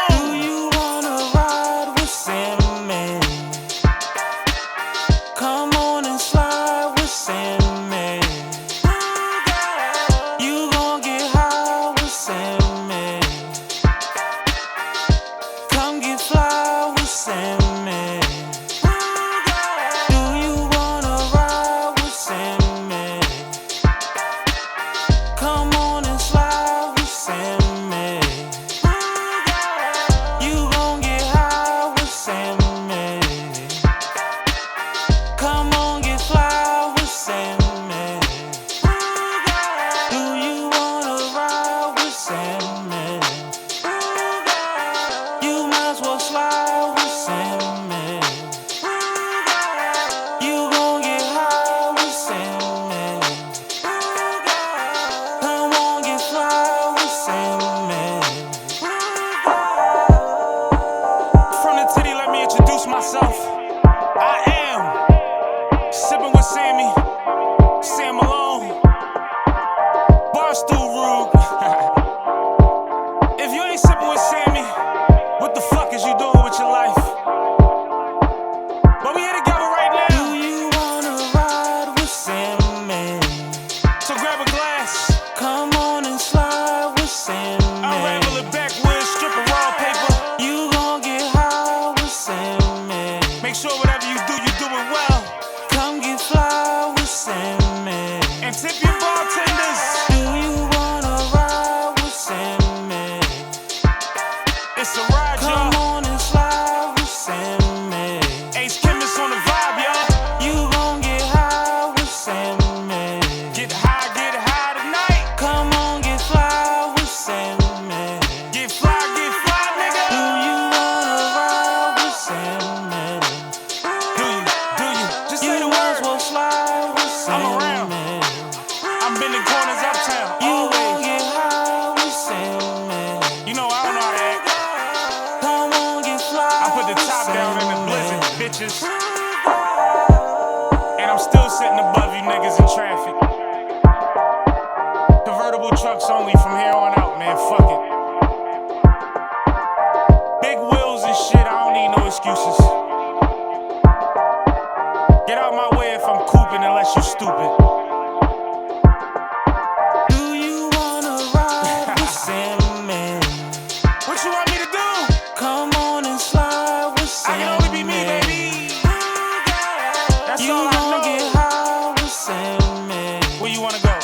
Do you wanna ride with Sammie? Come on and slide with Sammie. And tip your bartenders. Do you wanna ride with Sammie? It's a ride, Come y'all. on and slide with Sammie. Ace Chemist on the vibe, y'all. You gon' get high with Sammie. Get high tonight. Come on, get fly with Sammie. Get fly, nigga. Do you wanna ride with Sammie? Do you? Just You say the might as word. well slide with I'm around. Sammie. I'm bending corners uptown. You gon' Always. get high with Sammie. You know I don't know how to act. Come on, get fly. I put the with top down in the Sammie. blizzard, bitches. And I'm still sitting above you niggas in traffic. Convertible trucks only from here on out, man. Fuck it. Big wheels and shit, I don't need no excuses. Get out my way if I'm cooping unless you stupid. Do you wanna ride with Sammie? What you want me to do? Come on and slide with I Sammie. can only be me, baby. That's You all I gon' know. get high with Sammie. Where you wanna go?